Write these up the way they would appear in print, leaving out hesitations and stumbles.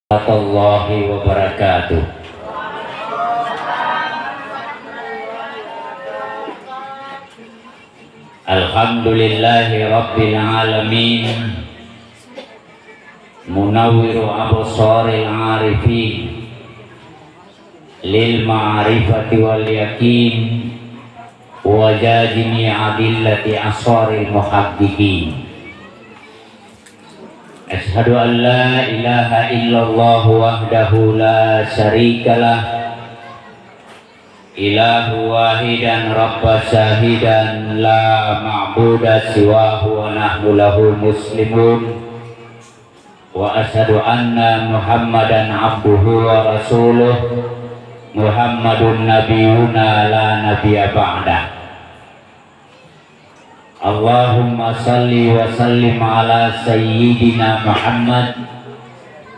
Warahmatullahi wabarakatuh. Alhamdulillahi rabbil alamin, munawwiru absaril arifin, lil ma'rifati wal yakin, wa jajimi adillati asaril muhaddiqin. Asyhadu an la ilaha illallah wahdahu la syarikalah, ilahu wahidan rabba syahidan la ma'buda siwahu wa nahnu lahu muslimun. Wa asyhadu anna muhammadan abduhu wa rasuluh, muhammadun nabiyuna la nabiyya ba'dah. Allahumma salli wa sallim ala sayyidina Muhammad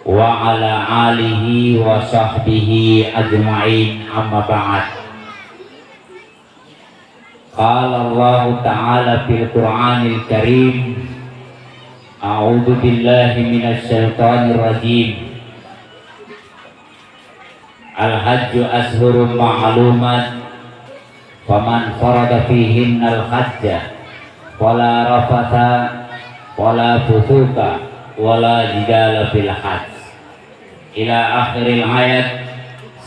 wa ala alihi wa sahbihi ajma'in, amma ba'd. Qala Allah ta'ala fil Qur'anil Karim, a'udzu billahi minasy syaithanir rajim. Al-hajju ashhurun ma'lumat, faman farada fihinnal hajja wala rafatha wala fusuka wala jidala fil hajj ila akhiril ayat.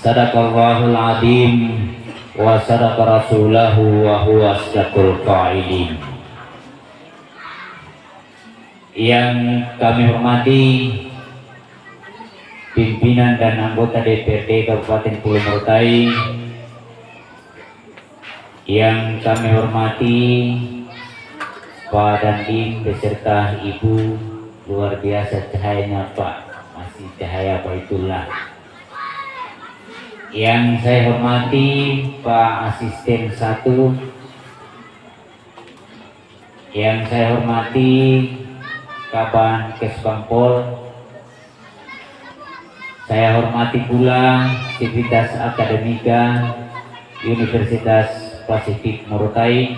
Sadaqallahul azim wa sadaqa rasulahu wa huwa asdaqul qailin. Yang kami hormati pimpinan dan anggota DPRD Kabupaten Pulau Morotai, yang kami hormati Pak Dandim beserta Ibu, luar biasa cahayanya Pak, masih cahaya Baitullah. Yang saya hormati Pak Asisten 1, yang saya hormati Kaban Kesbangpol, saya hormati pula Sivitas Akademika Universitas Pasifik Morotai,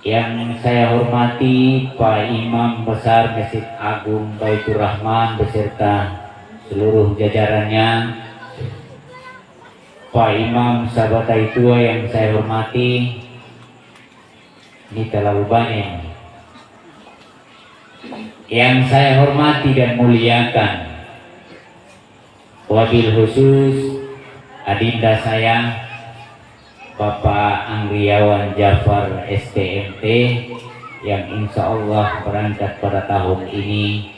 yang saya hormati Pak Imam Besar Masjid Agung Baitur Rahman beserta seluruh jajarannya, Pak Imam Sahabat Tua yang saya hormati, ini terlalu banyak. Yang saya hormati dan muliakan, wabil khusus adinda saya Bapak Angriawan Jafar STMT, yang insya Allah berangkat pada tahun ini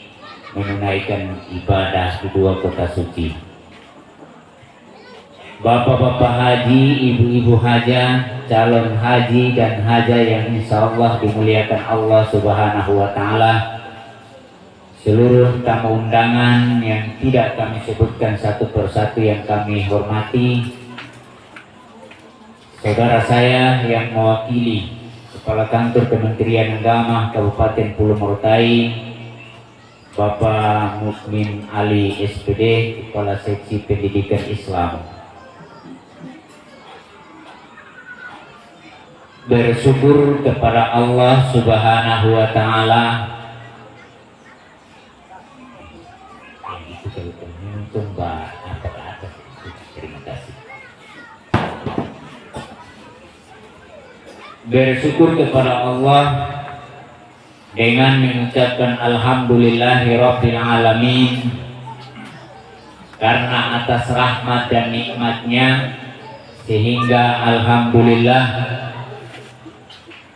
menunaikan ibadah di 2 kota suci. Bapak-bapak haji, ibu-ibu haja, calon haji dan haja yang insya Allah dimuliakan Allah Subhanahu wa Ta'ala, seluruh tamu undangan yang tidak kami sebutkan satu persatu yang kami hormati, saudara saya yang mewakili Kepala Kantor Kementerian Agama Kabupaten Pulau Morotai, Bapak Mukmin Ali SPD, Kepala Seksi Pendidikan Islam. Bersyukur kepada Allah Subhanahu wa Ta'ala. Bersyukur kepada Allah dengan mengucapkan alhamdulillahirabbil alamin, karena atas rahmat dan nikmatnya sehingga alhamdulillah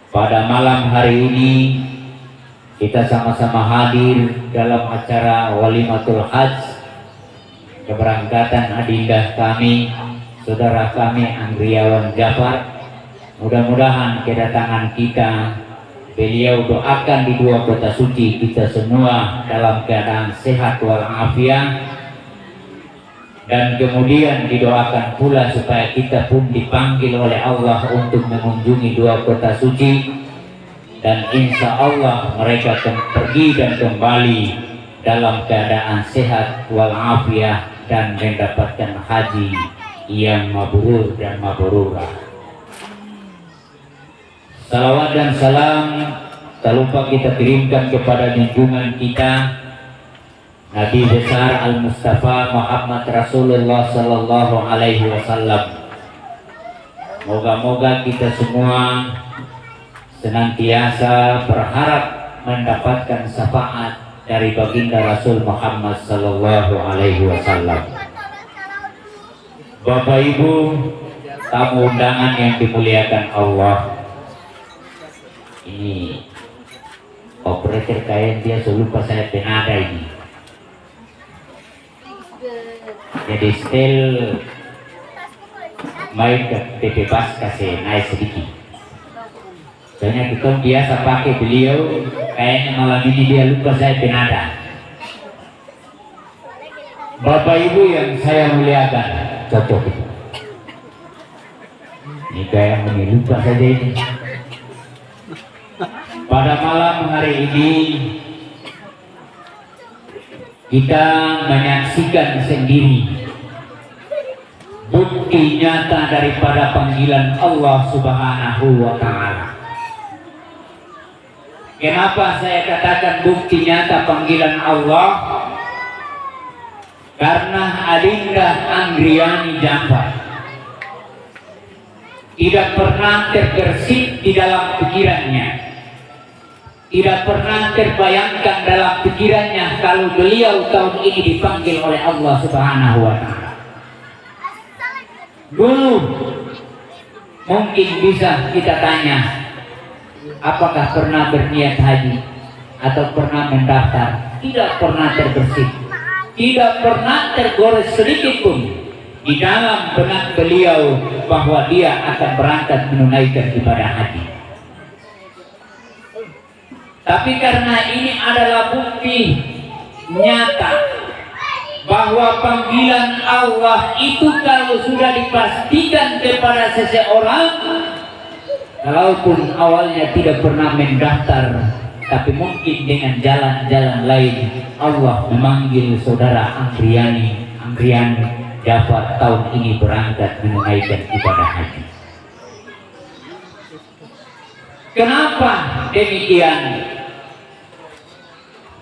pada malam hari ini kita sama-sama hadir dalam acara Walimatul Hajj, keberangkatan adinda kami, saudara kami Angriawan Jafar. Mudah-mudahan kedatangan kita, beliau doakan di 2 kota suci kita semua dalam keadaan sehat walafiat, dan kemudian didoakan pula supaya kita pun dipanggil oleh Allah untuk mengunjungi 2 kota suci, dan insya Allah mereka akan pergi dan kembali dalam keadaan sehat walafiat dan mendapatkan haji yang mabrur dan mabrurah. Salawat dan salam tak lupa kita kirimkan kepada junjungan kita Nabi besar Al-Mustafa Muhammad Rasulullah Sallallahu Alaihi Wasallam. Moga-moga kita semua senantiasa berharap mendapatkan syafaat dari baginda Rasul Muhammad Sallallahu Alaihi Wasallam. Bapak Ibu, tamu undangan yang dimuliakan Allah, ini operator kain dia lupa saya penada ini. Jadi still main ke TP Bas kasih naik sedikit. Soalnya kita biasa pakai beliau, kayaknya malam ini dia lupa saya penada. Bapak Ibu yang saya muliakan, cocok itu. Ini kayak lupa saja ini. Pada malam hari ini kita menyaksikan sendiri bukti nyata daripada panggilan Allah Subhanahu wa Ta'ala. Kenapa saya katakan bukti nyata panggilan Allah? Karena Adinda Anggriani Jafar tidak pernah terbersit di dalam pikirannya, tidak pernah terbayangkan dalam pikirannya kalau beliau tahun ini dipanggil oleh Allah Subhanahu wa Ta'ala. Dulu mungkin bisa kita tanya, apakah pernah berniat haji atau pernah mendaftar? Tidak pernah terbersit, tidak pernah tergores sedikit pun di dalam benak beliau bahwa dia akan berangkat menunaikan ibadah haji. Tapi karena ini adalah bukti nyata bahwa panggilan Allah itu kalau sudah dipastikan kepada seseorang, walaupun awalnya tidak pernah mendaftar, tapi mungkin dengan jalan-jalan lain Allah memanggil saudara Anggriani Jafar tahun ini berangkat menunaikan ibadah haji. Kenapa demikian?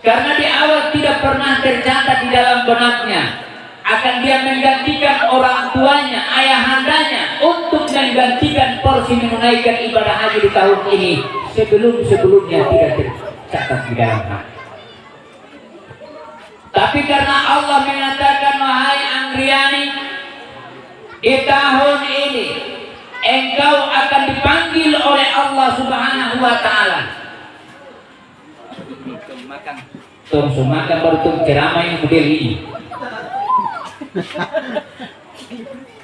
Karena di awal tidak pernah tercatat di dalam benaknya akan dia menggantikan orang tuanya, ayahandanya untuk menggantikan porsi menunaikan ibadah haji di tahun ini. Sebelum-sebelumnya tidak tercatat di dalam hati. Tapi karena Allah mengatakan, wahai Anggriani, di tahun ini engkau akan dipanggil oleh Allah Subhanahu wa Ta'ala. Makan baru ceramah yang model ini.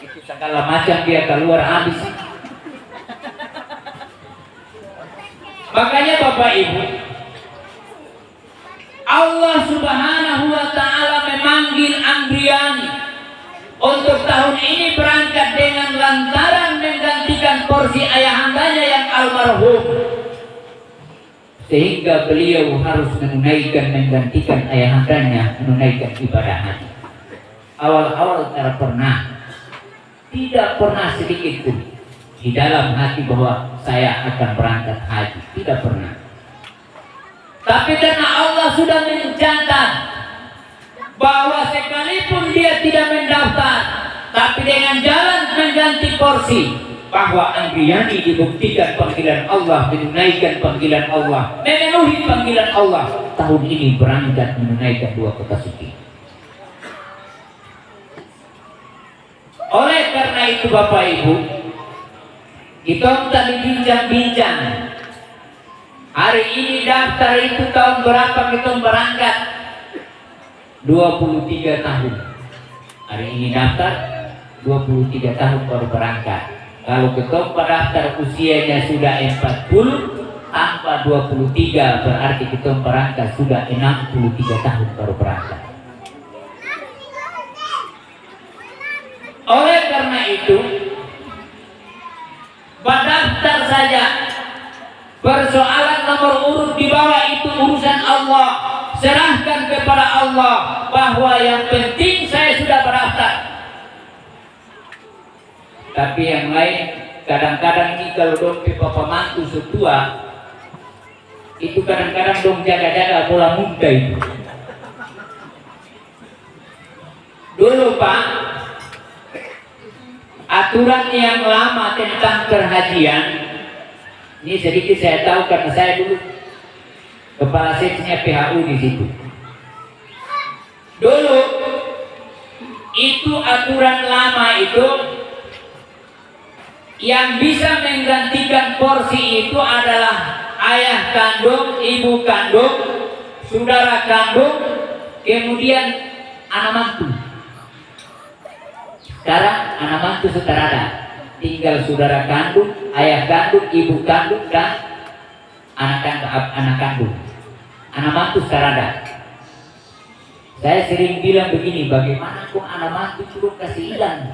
Itu segala macam dia keluar habis. Makanya Bapak Ibu, Allah Subhanahu wa Ta'ala memanggil Anggriani untuk tahun ini berangkat dengan lantaran menggantikan porsi ayahandanya yang almarhum, sehingga beliau harus menggantikan ayahandanya menunaikan ibadah haji. Awal-awal tidak pernah sedikit pun di dalam hati bahwa saya akan berangkat haji, tidak pernah. Tapi karena Allah sudah mencatat bahwa sekalipun dia tidak mendaftar, tapi dengan jalan mengganti porsi, bahwa Anggriani dibuktikan panggilan Allah, menunaikan panggilan Allah, memenuhi panggilan Allah, tahun ini berangkat menunaikan 2 kota suci. Oleh karena itu Bapak Ibu, kita tadi bincang-bincang, hari ini daftar itu tahun berapa kita berangkat? 23 tahun. Hari ini daftar 23 tahun baru berangkat. Kalau ketua daftar usianya sudah 40 tanpa 23, berarti ketua berangkat sudah 63 tahun baru berangkat. Oleh karena itu, berdaftar saja, persoalan nomor urut di bawah itu urusan Allah. Serahkan kepada Allah bahwa yang penting saya sudah berdaftar. Tapi yang lain kadang-kadang ini kalau dong papa mantu setua itu kadang-kadang dong jaga-jaga bola muda itu. Dulu Pak, aturan yang lama tentang perhajian, ini sedikit saya tahu karena saya dulu kepala seksinya PHU di situ. Dulu itu aturan lama itu yang bisa menggantikan porsi itu adalah ayah kandung, ibu kandung, saudara kandung, kemudian anak mantu. Sekarang anak mantu sudah ada, tinggal saudara kandung, ayah kandung, ibu kandung, dan anak kandung. Anak mantu sudah ada. Saya sering bilang begini, bagaimana kok anak mantu turun kasih hilang?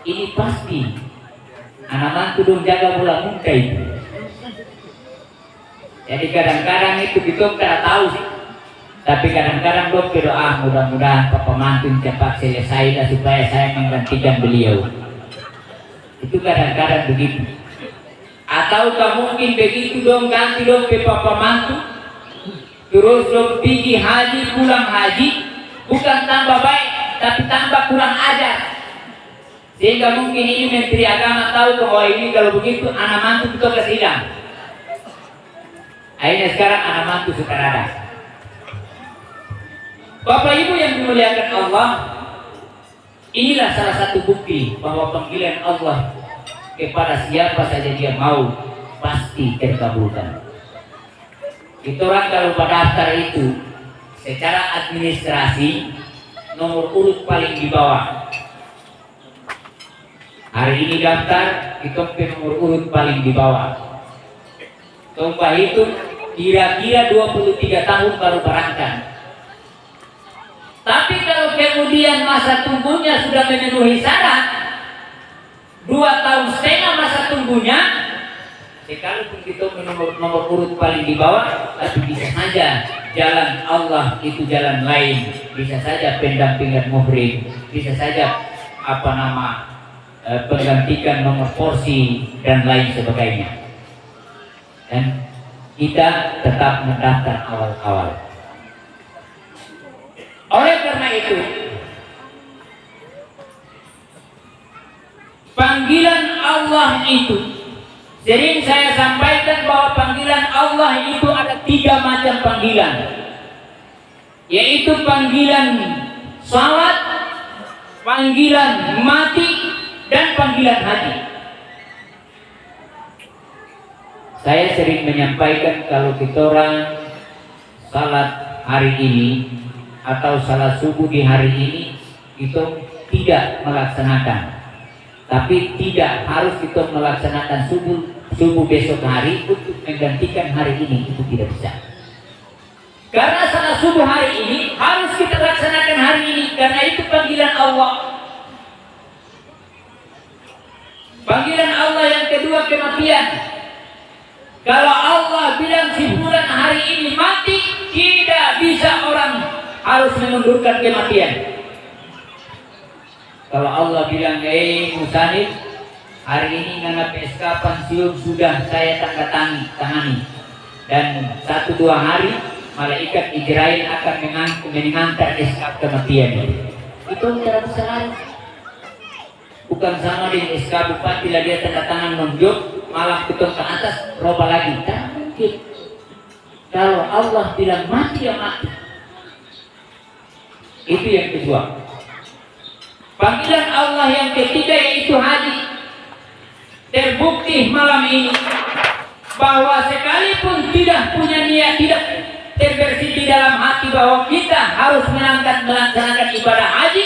Ini pasti anak mantu dong jaga bola muka itu. Jadi kadang-kadang itu kita tidak tahu sih. Tapi kadang-kadang dong berdoa mudah-mudahan Papa mantu cepat selesai lah supaya saya menggantikan beliau. Itu kadang-kadang begitu. Atau mungkin begitu dong ganti dong ke Papa mantu, terus dong pergi haji pulang haji, bukan tambah baik tapi tambah kurang ajar. Sehingga mungkin ini Menteri Agama tahu bahwa ini kalau begitu anak mantu kita kasih hilang. Akhirnya sekarang anak mantu sudah ada. Bapak Ibu yang dimuliakan Allah, inilah salah satu bukti bahwa panggilan Allah kepada siapa saja dia mau pasti terkabulkan. Itu orang kalau daftar itu secara administrasi nomor urut paling di bawah. Hari ini daftar kita nomor urut paling di bawah. Coba itu kira-kira 23 tahun baru berangkat. Tapi kalau kemudian masa tunggunya sudah memenuhi syarat 2,5 tahun masa tunggunya, sekalipun kita nomor urut paling di bawah, tapi bisa saja jalan Allah itu jalan lain, bisa saja pendampingan muhrim, bisa saja penggantikan nomor porsi dan lain sebagainya. Dan kita tetap mendaftar awal-awal. Oleh karena itu, panggilan Allah itu sering saya sampaikan bahwa panggilan Allah itu ada 3 macam panggilan, yaitu panggilan salat, panggilan mati, dan panggilan hati. Saya sering menyampaikan kalau kita orang salat hari ini atau salat subuh di hari ini itu tidak melaksanakan, tapi tidak harus kita melaksanakan subuh besok hari untuk menggantikan hari ini, itu tidak bisa. Karena salat subuh hari ini harus kita laksanakan hari ini, karena itu panggilan Allah. Panggilan Allah yang kedua kematian. Kalau Allah bilang si fulan hari ini mati, tidak bisa orang harus mengundurkan kematian. Kalau Allah bilang, Musanif, hari ini karena PSK pensiun sudah saya tanda tangani, dan 1-2 hari malaikat Israel akan mengantar SK kematian. Itu tidak bisa lari. Bukan sama dengan SK bupati lah dia tanda tangan nunjuk, malah ketuk ke atas, roba lagi. Tak mungkin. Kalau Allah bilang mati, ya mati. Itu yang kedua. Panggilan Allah yang ketiga yaitu haji. Terbukti malam ini bahwa sekalipun tidak punya niat, tidak terbersih di dalam hati bahwa kita harus melaksanakan ibadah haji,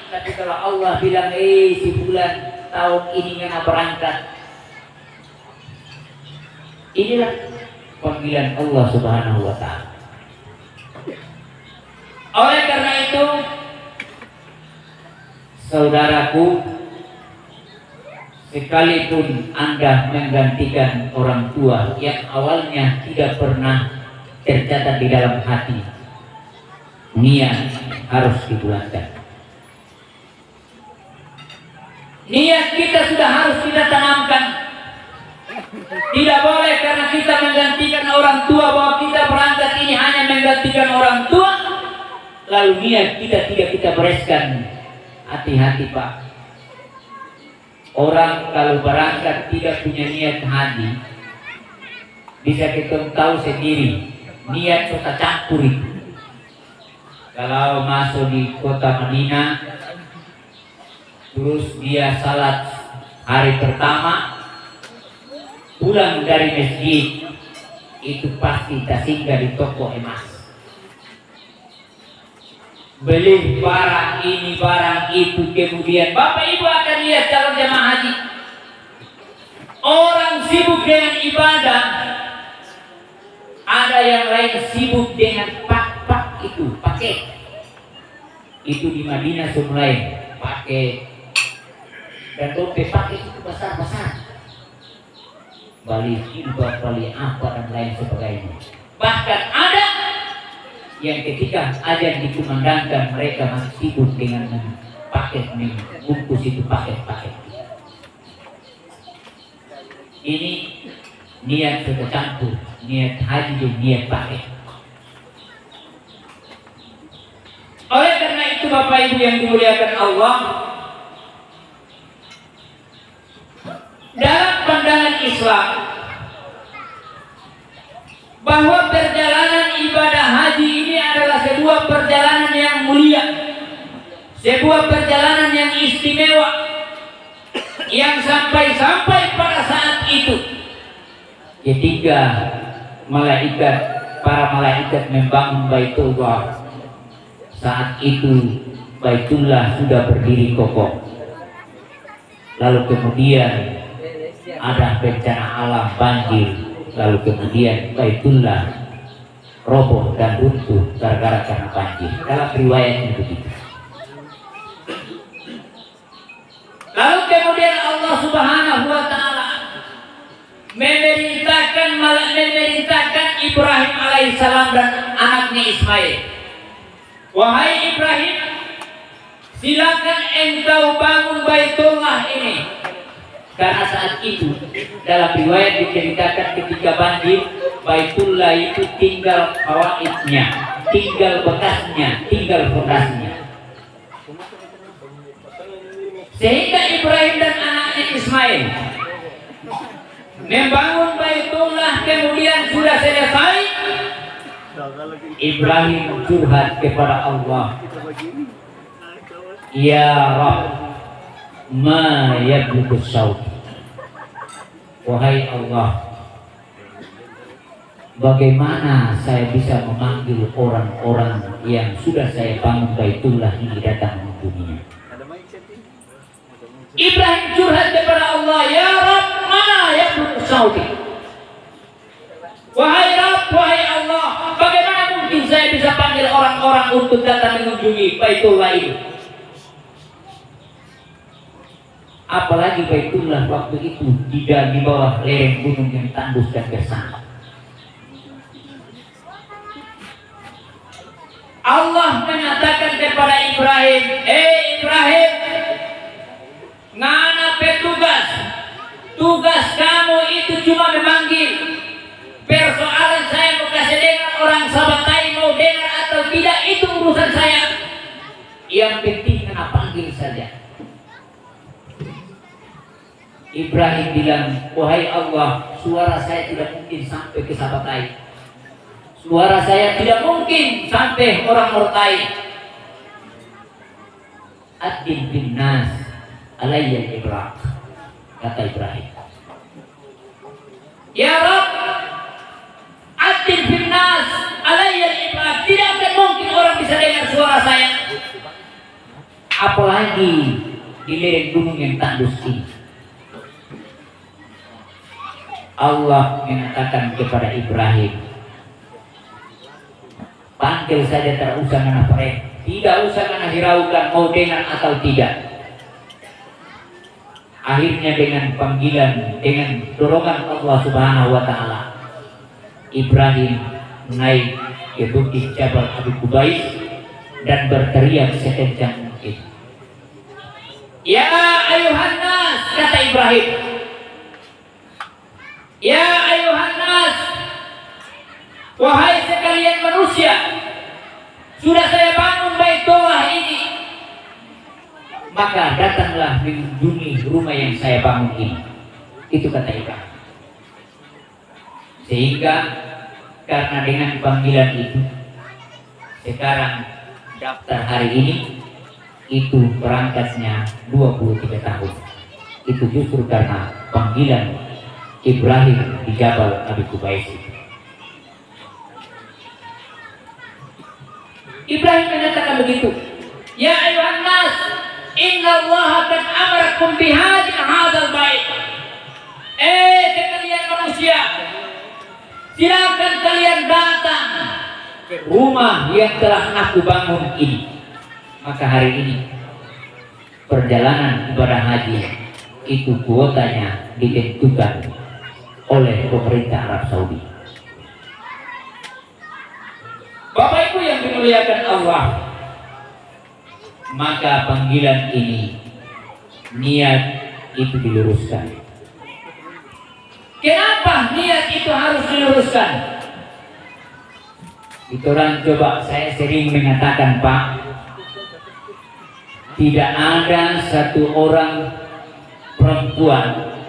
tapi kalau Allah bilang, si fulan tahun ini kena berangkat, inilah panggilan Allah Subhanahu wa Ta'ala. Oleh karena itu, saudaraku, sekalipun Anda menggantikan orang tua yang awalnya tidak pernah tercatat di dalam hati, niat harus dibulatkan. Niat kita sudah harus kita tanamkan. Tidak boleh karena kita menggantikan orang tua bahwa kita berangkat ini hanya menggantikan orang tua, lalu niat kita tidak kita bereskan, hati-hati Pak. Orang kalau berangkat tidak punya niat haji, bisa kita tahu sendiri, niat sudah campur itu. Kalau masuk di kota Madinah, terus dia salat hari pertama, pulang dari masjid, itu pasti tak singgah di toko emas, beli barang ini barang itu. Kemudian Bapak Ibu akan lihat calon jemaah haji, orang sibuk dengan ibadah, ada yang lain sibuk dengan pak itu paket. Itu di Madinah semulai paket, dan dompet paket itu besar-besar, balik jilbab, balik apa dan lain sebagainya. Bahkan ada yang ketika azan dikumandangkan mereka masih sibuk dengan paket, bungkus itu paket-paket. Ini niat sudah campur, niat haji dan niat paket. Oleh karena itu Bapak Ibu yang dimuliakan Allah, dalam pandangan Islam bahwa perjalanan ibadah haji ini adalah sebuah perjalanan yang mulia, sebuah perjalanan yang istimewa, yang sampai pada saat itu ketika para malaikat membangun Baitullah, saat itu Baitullah sudah berdiri kokoh. Lalu kemudian ada bencana alam banjir, lalu kemudian Baitullah roboh dan runtuh gara-gara karena banjir. Dalam riwayatnya begitu. Lalu kemudian Allah Subhanahu wa taala memerintahkan Ibrahim alaihissalam dan anaknya Ismail, wahai Ibrahim, silakan engkau bangun Baitullah ini. Karena saat itu dalam riwayat diceritakan ketika banjir, Baitullah itu tinggal fawaidnya, tinggal bekasnya, tinggal fondasinya. Sehingga Ibrahim dan anaknya Ismail membangun Baitullah, kemudian sudah selesai, Ibrahim curhat kepada Allah, ya Rabb, ma yablughus saut. Wahai Allah, bagaimana saya bisa memanggil orang-orang yang sudah saya bangun Baitullah ini datang mengunjunginya? Ibrahim curhat kepada Allah, ya Rabb, mana yablughus saut. Wahai Rabb, wahai Allah, bagaimana mungkin saya bisa panggil orang-orang untuk datang mengunjungi Baitullah ini? Apalagi Baitullah waktu itu tidak di bawah lereng gunung yang tandus dan gersang. Allah menyatakan kepada Ibrahim, Ibrahim, ngana petugas, tugas kamu itu cuma memanggil. Persoalan saya mau kasih dengar orang Sabatai mau dengar atau tidak, itu urusan saya. Yang penting kena panggil saja. Ibrahim bilang, wahai Allah, suara saya tidak mungkin sampai ke Sabatai, suara saya tidak mungkin sampai orang Murtai. Ad-din bin nas alayya ibraq, kata Ibrahim. Ya Rabb, ad-din bin nas alayya ibraq, tidak akan mungkin orang bisa dengar suara saya, apalagi di lereng gunung yang tandus ini. Allah mengatakan kepada Ibrahim, panggil saja, tak usah kena perek, tidak usah kena hiraukan mau dengar atau tidak. Akhirnya dengan panggilan, dengan dorongan Allah Subhanahu wa taala, Ibrahim naik ke bukit Jabal Abi Qubais dan berteriak sekencang mungkin. Ya ayuhan nas, kata Ibrahim. Ya ayuhan nas, wahai sekalian manusia, sudah saya bangun maka datanglah mengunjungi rumah yang saya bangun ini. Itu kata Ibrahim. Sehingga karena dengan panggilan itu, sekarang daftar hari ini itu berangkatnya 23 tahun. Itu justru karena panggilan Ibrahim di Jabal Abi Qubais. Ibrahim menyatakan begitu, ya ayuhan nas, inna Allah qad amarakum bihadhi hadzal bait. Sekalian manusia, silakan kalian datang ke rumah yang telah aku bangun ini. Maka hari ini perjalanan ibadah haji itu kuotanya ditentukan oleh pemerintah Arab Saudi. Bapak Ibu yang dimuliakan Allah, maka panggilan ini niat itu diluruskan. Kenapa niat itu harus diluruskan? Itu orang coba, saya sering mengatakan, Pak, tidak ada satu orang perempuan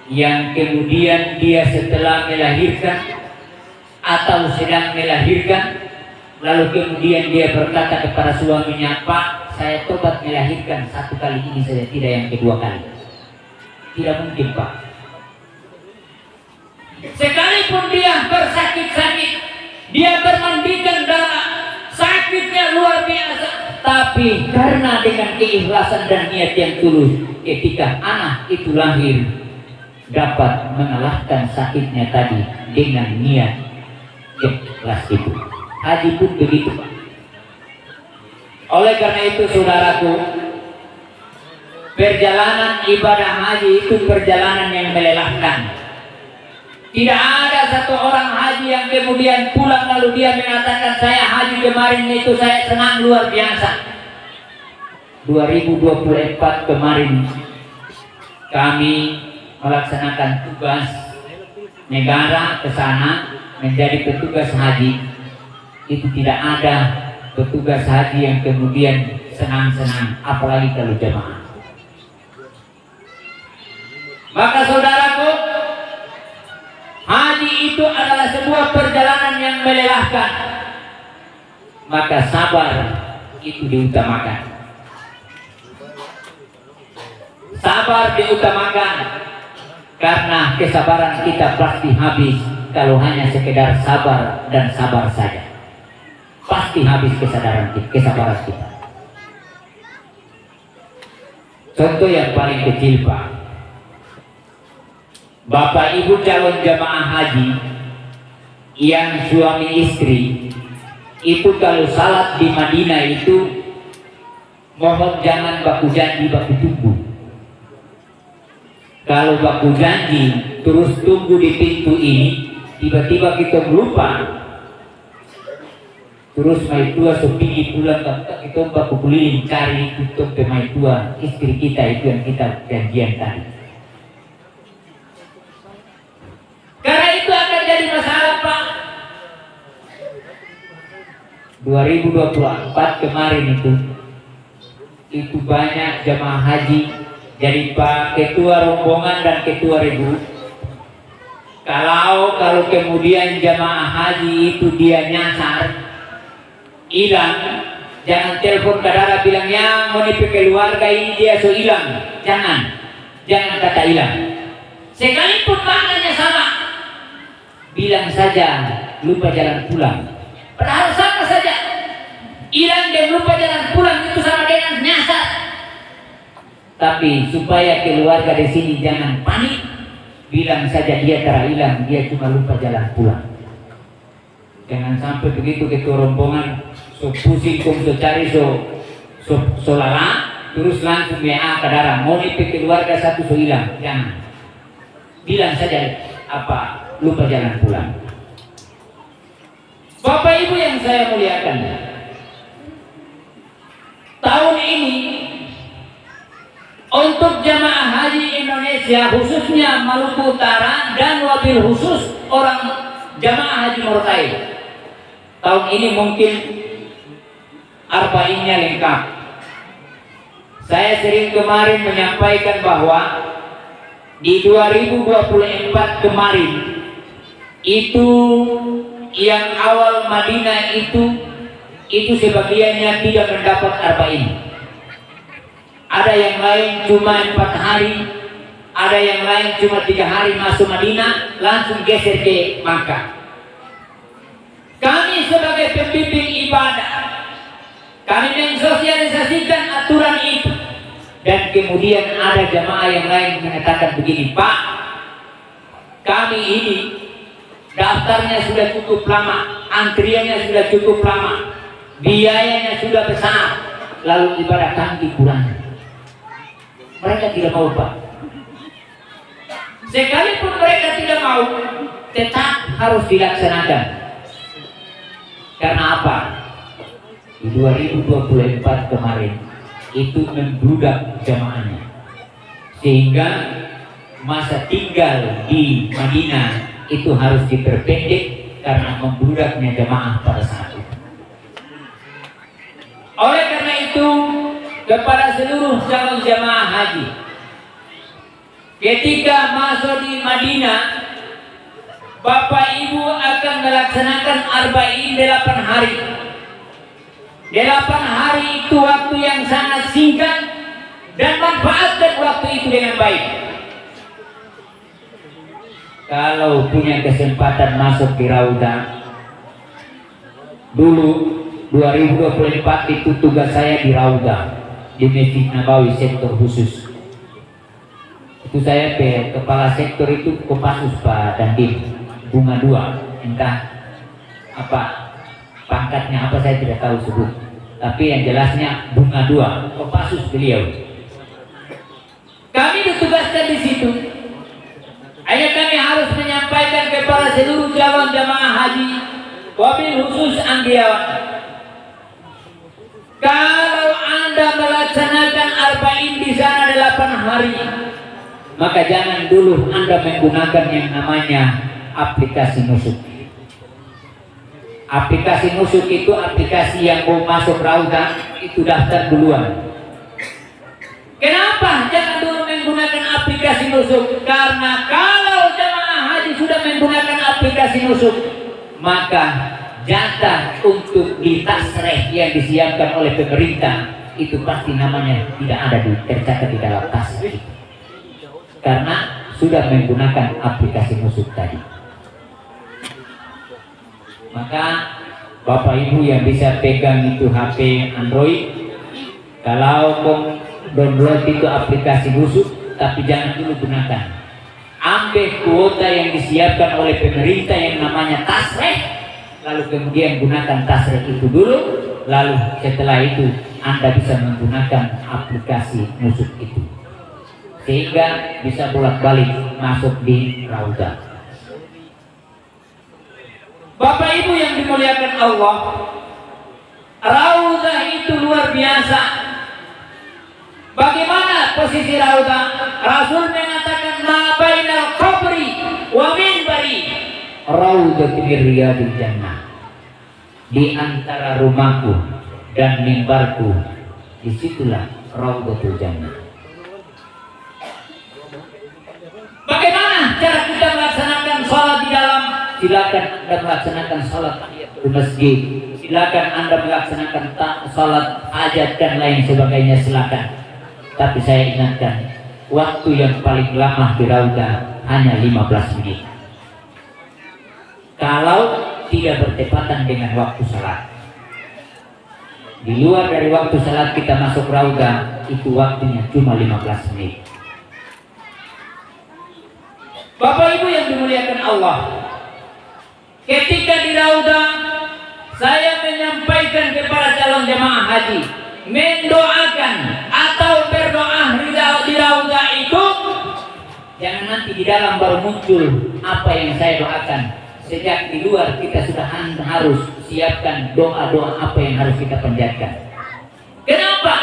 yang kemudian dia setelah melahirkan atau sedang melahirkan, lalu kemudian dia berkata kepada suaminya, Pak, saya tobat melahirkan satu kali ini saja, tidak yang kedua kali. Tidak mungkin, Pak. Sekalipun dia bersakit-sakit, dia bermandikan darah, sakitnya luar biasa, tapi karena dengan keikhlasan dan niat yang tulus, ketika anak itu lahir, dapat mengalahkan sakitnya tadi dengan niat ikhlas itu. Haji pun begitu, Pak. Oleh karena itu, saudaraku, perjalanan ibadah haji itu perjalanan yang melelahkan. Tidak ada satu orang haji yang kemudian pulang lalu dia mengatakan, saya haji kemarin itu saya senang luar biasa. 2024 kemarin kami melaksanakan tugas negara ke sana menjadi petugas haji. Itu tidak ada petugas haji yang kemudian senang-senang, apalagi kalau jemaah. Maka saudaraku, haji itu adalah sebuah perjalanan yang melelahkan. Maka sabar itu diutamakan. Sabar diutamakan, karena kesabaran kita pasti habis kalau hanya sekedar sabar dan sabar saja. Pasti habis kesabaran kita. Contoh yang paling kecil, Pak. Bapak Ibu calon jamaah haji yang suami istri itu kalau salat di Madinah itu mohon jangan baku janji baku tunggu. Kalau baku janji terus tunggu di pintu ini, tiba-tiba kita lupa, terus mai tua sepinggi pulang kita baku keliling cari tutup ke mai tua istri kita itu yang kita janjian tadi. Karena itu akan jadi masalah, Pak. 2024 kemarin itu banyak jamaah haji jadi Pak Ketua Rombongan dan Ketua Ribu. Kalau kemudian jamaah haji itu dia nyasar, hilang, jangan telepon saudara bilang ya mau keluarga ini dia so hilang. Jangan kata hilang. Sekalipun maknanya sama, bilang saja lupa jalan pulang. Padahal sama saja. Hilang dan lupa jalan pulang itu sama dengan nyasar. Tapi supaya keluarga di sini jangan panik, bilang saja dia telah hilang, dia cuma lupa jalan pulang. Jangan sampai begitu ketua rombongan so pusing so cari so lala, terus langsung WA ke darah mau keluarga satu so hilang. Jangan. Bilang saja lupa jalan pulang. Bapak Ibu yang saya muliakan, tahun ini untuk jamaah haji Indonesia khususnya Maluku Utara dan wabil khusus orang jamaah haji Morotai, tahun ini mungkin arba'innya lengkap. Saya sering kemarin menyampaikan bahwa di 2024 kemarin itu yang awal Madinah itu sebagiannya tidak mendapat arba'in. Ada yang lain cuma 4 hari, ada yang lain cuma 3 hari masuk Madinah langsung geser ke Makkah. Kami sebagai pembimbing ibadah, kami mensosialisasikan aturan itu, dan kemudian ada jamaah yang lain mengatakan begini, Pak, kami ini daftarnya sudah cukup lama, antriannya sudah cukup lama, biayanya sudah besar, lalu ibadah kami dikurangi. Mereka tidak mau, Pak. Sekalipun mereka tidak mau, tetap harus dilaksanakan. Karena apa? Di 2024 kemarin itu membludak jamaahnya, sehingga masa tinggal di Madinah itu harus diperpendek karena membludaknya jamaah pada saat itu. Oleh karena itu, kepada seluruh calon jamaah haji, ketika masuk di Madinah, Bapak Ibu akan melaksanakan arba'in 8 hari. 8 hari itu waktu yang sangat singkat, dan manfaatkan waktu itu dengan baik. Kalau punya kesempatan masuk di Raudah, dulu 2024 itu tugas saya di Raudah, di Masjid Nabawi sektor khusus. Itu saya kepala sektor itu Kopassus Pak Dandim, bunga 2, entah apa pangkatnya apa saya tidak tahu sebut, tapi yang jelasnya bunga 2, Kopassus beliau. Kami ditugaskan di situ. Hanya kami harus menyampaikan kepada seluruh calon jamaah haji, wabil khusus Anggiawan, kalau Anda melaksanakan arba'in di sana 8 hari, maka jangan dulu Anda menggunakan yang namanya aplikasi nusuk. Aplikasi nusuk itu aplikasi yang mau masuk Raudah itu daftar duluan. Kenapa jangan dulu menggunakan aplikasi nusuk? Karena kalau jamaah haji sudah menggunakan aplikasi nusuk, maka jatah untuk ditasreh yang disiapkan oleh pemerintah itu pasti namanya tidak ada tercatat di dalam tasreh, karena sudah menggunakan aplikasi nusuk tadi. Maka Bapak Ibu yang bisa pegang itu HP Android, kalau download itu aplikasi nusuk, tapi jangan dulu gunakan. Ambil kuota yang disiapkan oleh pemerintah yang namanya tasreh, lalu kemudian gunakan tasreh itu dulu, lalu setelah itu Anda bisa menggunakan aplikasi nusuk itu, sehingga bisa bolak-balik masuk di Raudah. Bapak Ibu yang dimuliakan Allah, Raudah itu luar biasa. Bagaimana posisi Raudah? Rasul mengatakan ma bainal qabri wa minbari Raudatun min riyadil jannah. Di antara rumahku dan mimbarku, disitulah Raudatul Jannah. Bagaimana cara kita melaksanakan sholat di dalam? Silakan Anda melaksanakan sholat tahiyatul masjid, silakan Anda melaksanakan sholat hajat dan lain sebagainya, silakan. Tapi saya ingatkan, waktu yang paling lama di Raudah hanya 15 menit. Kalau tidak bertepatan dengan waktu salat. Di luar dari waktu salat kita masuk Raudah, itu waktunya cuma 15 menit. Bapak Ibu yang dimuliakan Allah, ketika di Raudah, saya menyampaikan kepada calon jemaah haji, mendoakan atau berdoa di Raudah itu jangan nanti di dalam baru muncul apa yang saya doakan. Sejak di luar kita sudah harus siapkan doa-doa apa yang harus kita panjatkan. Kenapa?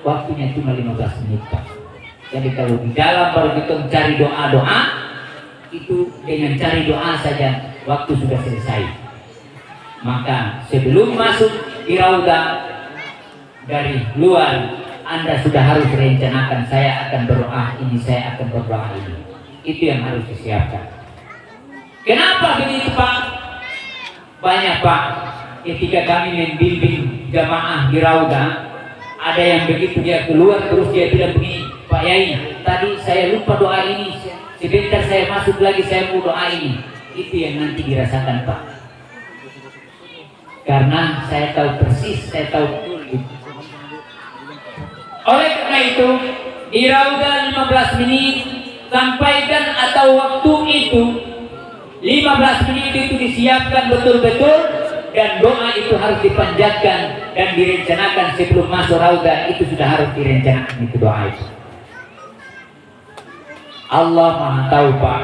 Waktunya cuma 15 menit, Pak. Jadi kalau di dalam baru kita cari doa-doa, itu dengan cari doa saja waktu sudah selesai. Maka sebelum masuk di Raudah dari luar, Anda sudah harus rencanakan, saya akan berdoa ini, saya akan berdoa ini. Itu yang harus disiapkan. Kenapa begitu Pak? Banyak Pak, ketika kami membimbing jamaah di Rauda, ada yang begitu dia keluar terus dia bilang begini, Pak Yai, tadi saya lupa doa ini, sebentar saya masuk lagi, saya mau doa ini. Itu yang nanti dirasakan Pak. Karena saya tahu persis, saya tahu betul. Oleh karena itu, di Rauda 15 menit, sampaikan atau waktu itu 15 menit itu disiapkan betul-betul, dan doa itu harus dipanjatkan dan direncanakan sebelum masuk Rauda. Itu sudah harus direncanakan itu doa itu. Allah Maha tahu Pak.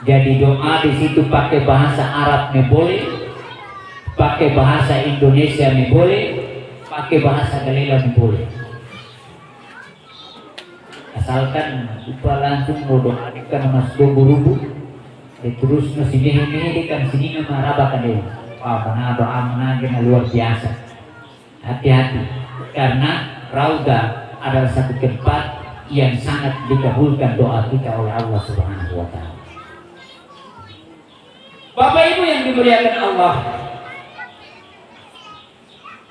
Jadi doa di situ pakai bahasa Arabnya boleh, pakai bahasa Indonesia boleh, pakai bahasa Galela boleh. Asalkan lupa langsung mau doa kan mas rubu-rubu, terus masih mehe kan sini nama rabakan dia. Karena doa menangnya luar biasa. Hati-hati, karena Rauda adalah satu tempat yang sangat dikabulkan doa kita oleh Allah Subhanahu wa Ta'ala. Bapak Ibu yang dimuliakan Allah,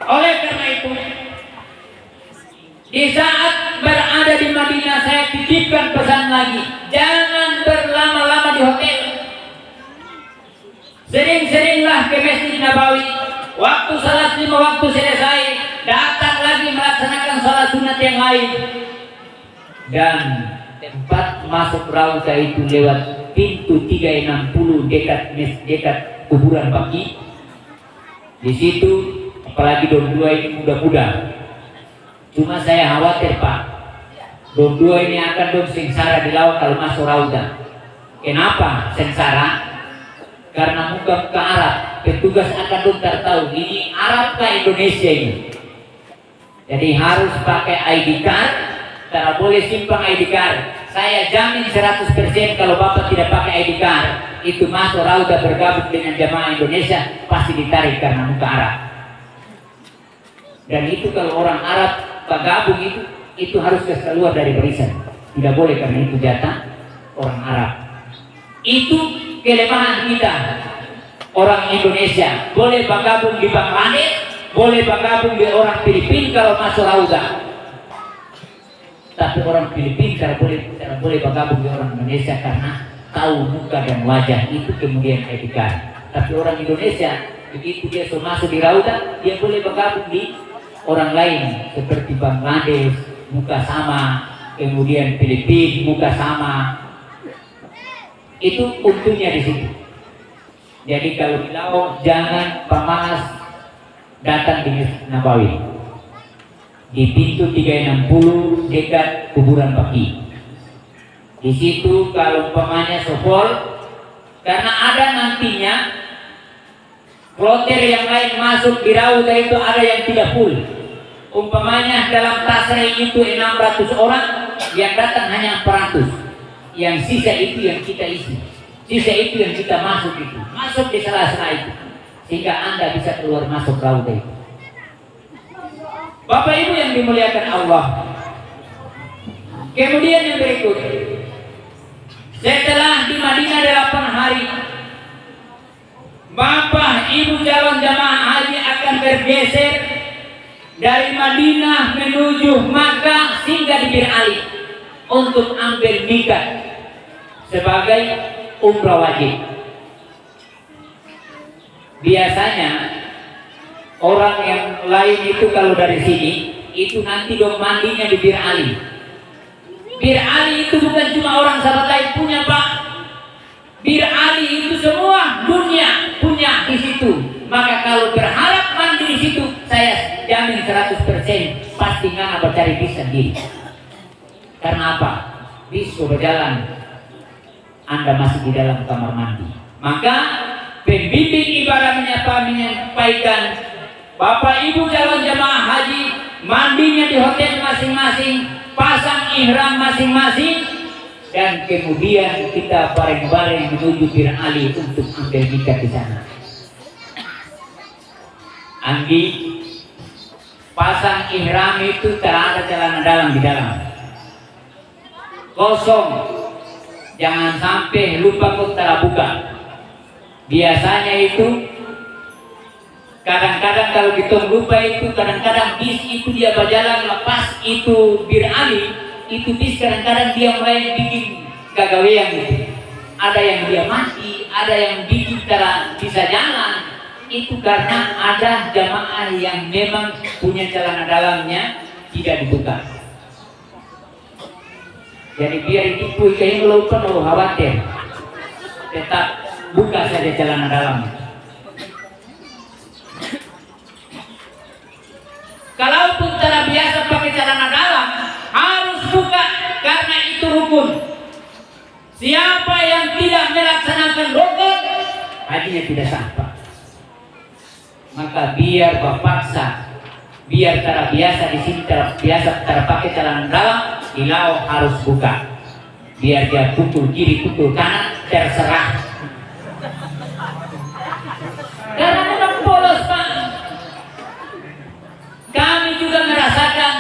oleh karena itu, di saat berada di Madinah saya titipkan pesan lagi, jangan berlama-lama di hotel. Sering-seringlah ke Masjid Nabawi. Waktu salat 5 waktu selesai, datang lagi melaksanakan salat sunat yang lain. Dan tempat masuk Rauda itu lewat pintu 360 dekat kuburan Baki. Di situ apalagi Don 2 ini muda-muda. Cuma saya khawatir Pak, Don 2 ini akan don sengsara di laut kalau masuk Rauda. Kenapa sengsara? Karena muka Arab, petugas akan don tahu ini Arab kah Indonesia ini. Jadi harus pakai ID card, tidak boleh simpang ID card. Saya jamin 100% kalau Bapak tidak pakai ID card, itu masuk Rauda bergabung dengan jamaah Indonesia pasti ditarik karena muka Arab. Dan itu kalau orang Arab bergabung itu harus keluar dari barisan. Tidak boleh karena itu jatah orang Arab. Itu kelemahan kita orang Indonesia. Boleh bergabung di Bangladesh, boleh bergabung di orang Filipina kalau masuk Rauda. Tapi orang Filipina tidak boleh bergabung di orang Indonesia karena tahu muka dan wajah itu kemudian ID card. Tapi orang Indonesia begitu dia masuk di Rauda, dia boleh bergabung di orang lain seperti Bangladesh muka sama, kemudian Filipina muka sama. Itu untungnya di situ. Jadi kalau di laut jangan pemalas datang di Masjid Nabawi di pintu 360 dekat kuburan Baki. Di situ kalau umpamanya sopol, karena ada nantinya kloter yang lain masuk di Rauda itu ada yang tidak full. Umpamanya dalam tasreh itu 600 orang, yang datang hanya 400. Yang sisa itu yang kita isi, sisa itu yang kita masuk di sela-sela itu, sehingga Anda bisa keluar masuk Rauda itu. Bapak Ibu yang dimuliakan Allah, kemudian yang berikut, setelah di Madinah 8 hari, Bapak Ibu calon jamaah haji akan bergeser dari Madinah menuju Makkah hingga di Bir Ali untuk ambil miqat sebagai umrah wajib. Biasanya orang yang lain itu kalau dari sini itu nanti dong mandinya di Bir Ali. Bir Ali itu bukan cuma orang sahabat lain punya Pak. Bir Ali itu semua dunia punya di situ. Maka kalau berharap mandi di situ, saya jamin 100% pasti nggak bercari bis sendiri. Karena apa? Bis berjalan, Anda masih di dalam kamar mandi. Maka pembimbing ibadah menyampaikan Bapak Ibu calon jamaah haji mandinya di hotel masing-masing, pasang ihram masing-masing, dan kemudian kita bareng-bareng menuju Bir Ali untuk ambil miqat di sana. Anggi pasang ihram itu tak ada celana dalam di dalam, kosong. Jangan sampai lupa kok buka. Biasanya itu kadang-kadang kalau kita lupa itu, kadang-kadang bis itu dia berjalan lepas itu Bir Ali, itu bis kadang-kadang dia mulai bikin gagawean gitu. Ada yang dia mati, ada yang bikin cara bisa jalan. Itu karena ada jamaah yang memang punya celana dalamnya tidak dibuka. Jadi biar itu kayak lupa, lo khawatir, tetap buka saja celana dalamnya. Kalaupun cara biasa pakai celana dalam, harus buka karena itu rukun. Siapa yang tidak melaksanakan rukun, hajinya tidak sah, Pak. Maka biar berpaksa, biar cara biasa di sini biasa pakai celana dalam, ilau harus buka. Biar dia pukul kiri, pukul kanan, terserah. Karena memang polos, Pak. Kami juga merasakan,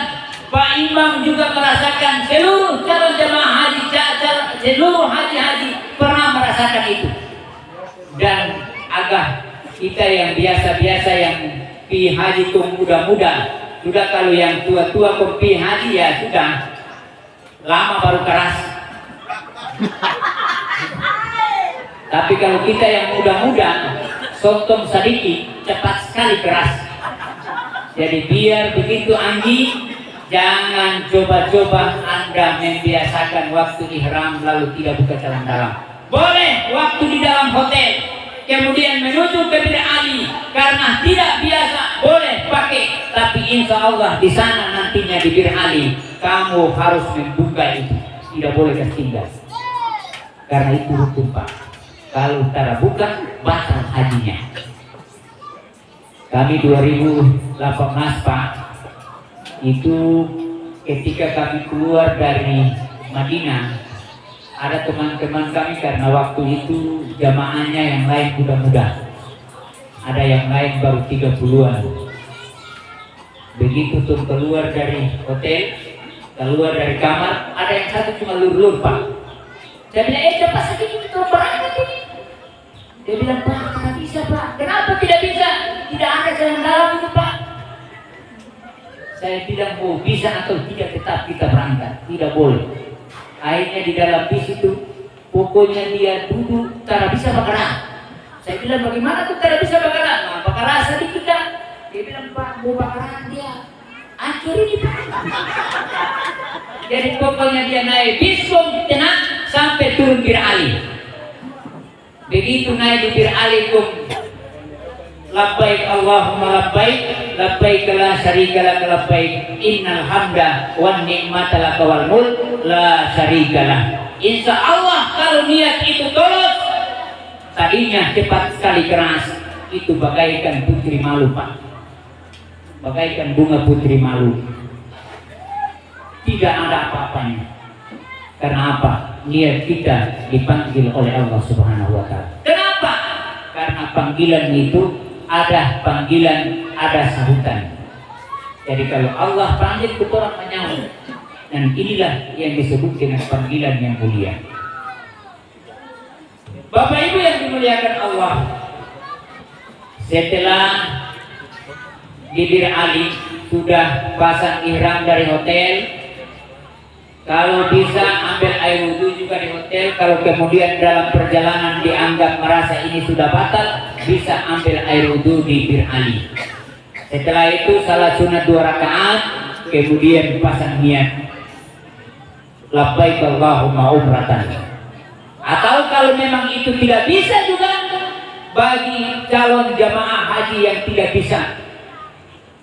Pak Imam juga merasakan, seluruh calon jemaah haji, seluruh haji-haji pernah merasakan itu. Dan agak kita yang biasa-biasa yang pi haji itu muda-muda, sudah kalau yang tua-tua kok pi haji ya sudah lama baru keras. Tapi kalau kita yang muda-muda, sotom sedikit, cepat sekali keras. Jadi biar begitu Anggi, jangan coba-coba Anda membiasakan waktu ihram lalu tidak buka celana dalam. Boleh waktu di dalam hotel, kemudian menuju ke Bir Ali karena tidak biasa, boleh pakai. Tapi insya Allah di sana nantinya di Bir Ali kamu harus membuka itu, tidak boleh ketinggal. Karena itu hukum, Pak. Kalau tak buka, batal hajinya. Kami 2018, Pak, itu ketika kami keluar dari Madinah, ada teman-teman kami karena waktu itu jamaahnya yang lain muda-muda, ada yang lain baru 30-an. Begitu tuh keluar dari hotel, keluar dari kamar, ada yang satu cuma lur-lur, Pak. Saya bilang, cepat saja kita berangkat ini. Dia bilang, Pak, tidak bisa, Pak. Kenapa tidak bisa? Tidak ada jalan dalam itu, Pak. Saya bilang, mau bisa atau tidak tetap kita berangkat. Tidak boleh. Akhirnya di dalam bis itu, pokoknya dia duduk, tidak bisa bergerak. Saya bilang, bagaimana tuh tidak bisa bergerak? Nah, bergerak sedikit kita. Dia bilang, Pak, mau bergerak dia. Akhir ini, Pak. Jadi pokoknya dia naik bis, tenang, sampai turun Bir Ali. Begitu naik di Bir Ali, labbaik Allahumma labbaik, labbaik la syarika lak labbaik, innal hamda wan ni'mata lak wal mulk la syarika lak. Insya Allah kalau niat itu tulus, tadinya cepat sekali keras, itu bagaikan putri malu, Pak. Bagaikan bunga putri malu. Tidak ada apa-apanya. Karena apa? Niat kita dipanggil oleh Allah Subhanahu wa Ta'ala. Kenapa? Karena panggilan itu ada panggilan, ada sahutan. Jadi kalau Allah panggil, kita orang menyahut. Dan inilah yang disebut dengan panggilan yang mulia. Bapak Ibu yang dimuliakan Allah, setelah di Bir Ali sudah pasang ihram dari hotel, kalau bisa ambil air wudhu juga di hotel. Kalau kemudian dalam perjalanan dianggap merasa ini sudah batal, bisa ambil air wudhu di Bir Ali. Setelah itu salat sunat 2 rakaat, kemudian pasang niat labbaik Allahumma umratan. Atau kalau memang itu tidak bisa juga, bagi calon jamaah haji yang tidak bisa,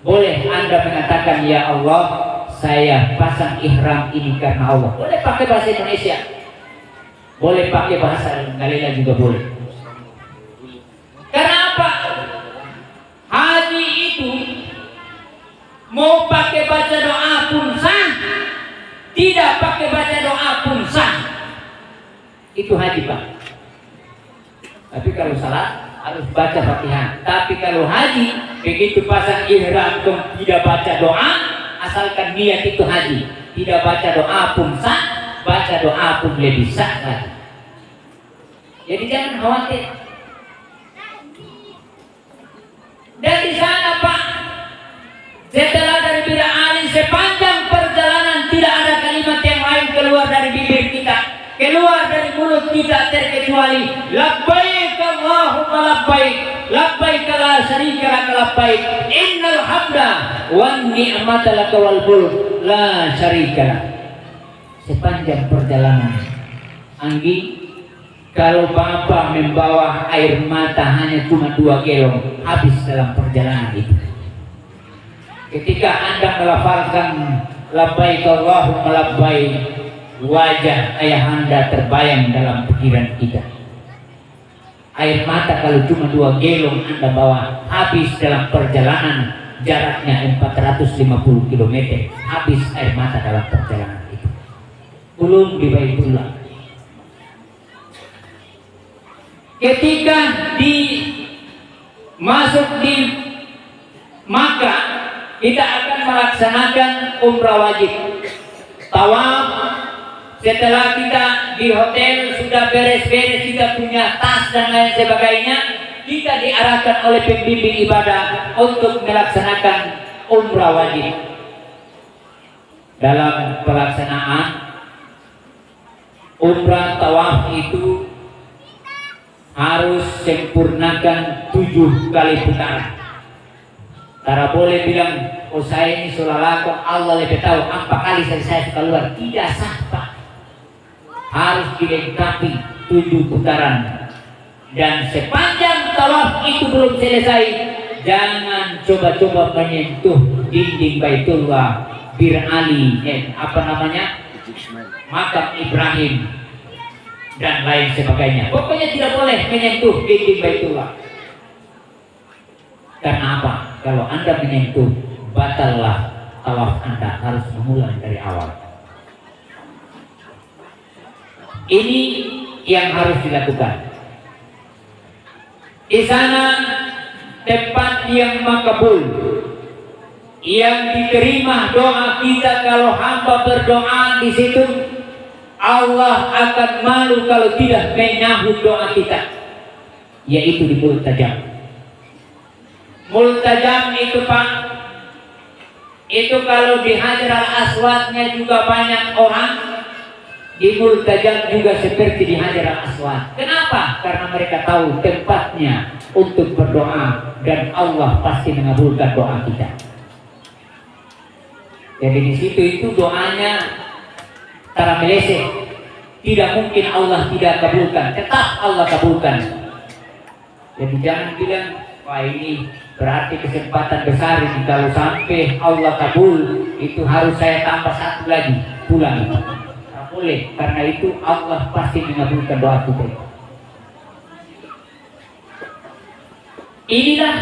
boleh Anda mengatakan, ya Allah, saya pasang ihram ini karena Allah. Boleh pakai bahasa Indonesia, boleh pakai bahasa Galila juga boleh. Karena apa? Haji itu mau pakai baca doa pun sah, tidak pakai baca doa pun sah. Itu haji, Pak. Tapi kalau salat harus baca Fatihah. Tapi kalau haji Begitu pasang ihram tidak baca doa, asalkan niat itu haji. Tidak baca doa pun sah, baca doa pun lebih sah lagi. Jadi jangan khawatir. Dan di sana Pak, setelah dari Bila Ali sepanjang perjalanan tidak ada kalimat yang lain keluar dari bibir kita, keluar dari mulut kita terkecuali labbaik Allahumma labbaik, labbaik la syarika lak labbaik, innal hamda wan ni'mata lak wal mulk la syarika lak. Sepanjang perjalanan, Anggi, kalau Bapak membawa air mata hanya cuma 2 galon, habis dalam perjalanan itu. Ketika Anda melafalkan labbaik Allahumma labbaik, wajah ayah Anda terbayang dalam pikiran kita. Air mata kalau cuma 2 galon Anda bawa, habis dalam perjalanan jaraknya 450 km, habis air mata dalam perjalanan itu. Belum di Baitullah. Ketika masuk di Makkah, kita akan melaksanakan umrah wajib. Tawaf, setelah kita di hotel sudah beres-beres, kita punya tas dan lain sebagainya, kita diarahkan oleh pembimbing ibadah untuk melaksanakan umrah wajib. Dalam pelaksanaan umrah tawaf itu harus sempurnakan 7 kali putaran. Tara boleh bilang, oh saya ini solalako, Allah lebih tahu apa kali saya keluar. Tidak sah Pak. Harus dilengkapi 7 putaran. Dan sepanjang tawaf itu belum selesai, jangan coba-coba menyentuh dinding Baitullah, Bir Ali, makam Ibrahim dan lain sebagainya. Pokoknya tidak boleh menyentuh dinding Baitullah. Karena apa? Kalau Anda menyentuh, batallah tawaf Anda, harus mengulang dari awal. Ini yang harus dilakukan. Di sana tempat yang makbul, yang diterima doa kita. Kalau hamba berdoa di situ, Allah akan malu kalau tidak menyahut doa kita, yaitu di Multajam. Multajam itu Pak, itu kalau di Hajar al-Aswadnya juga banyak orang, di Multajam juga seperti di Hajar al-Aswad. Kenapa? Karena mereka tahu tempatnya untuk berdoa dan Allah pasti mengabulkan doa kita. Jadi di situ itu doanya tara meleset, tidak mungkin Allah tidak kabulkan, tetap Allah kabulkan. Jadi jangan bilang, wah ini berarti kesempatan besar ini, kalau sampai Allah kabul itu harus saya tambah 1 lagi pulang. Tidak boleh, karena itu Allah pasti mengabulkan doa kita. Inilah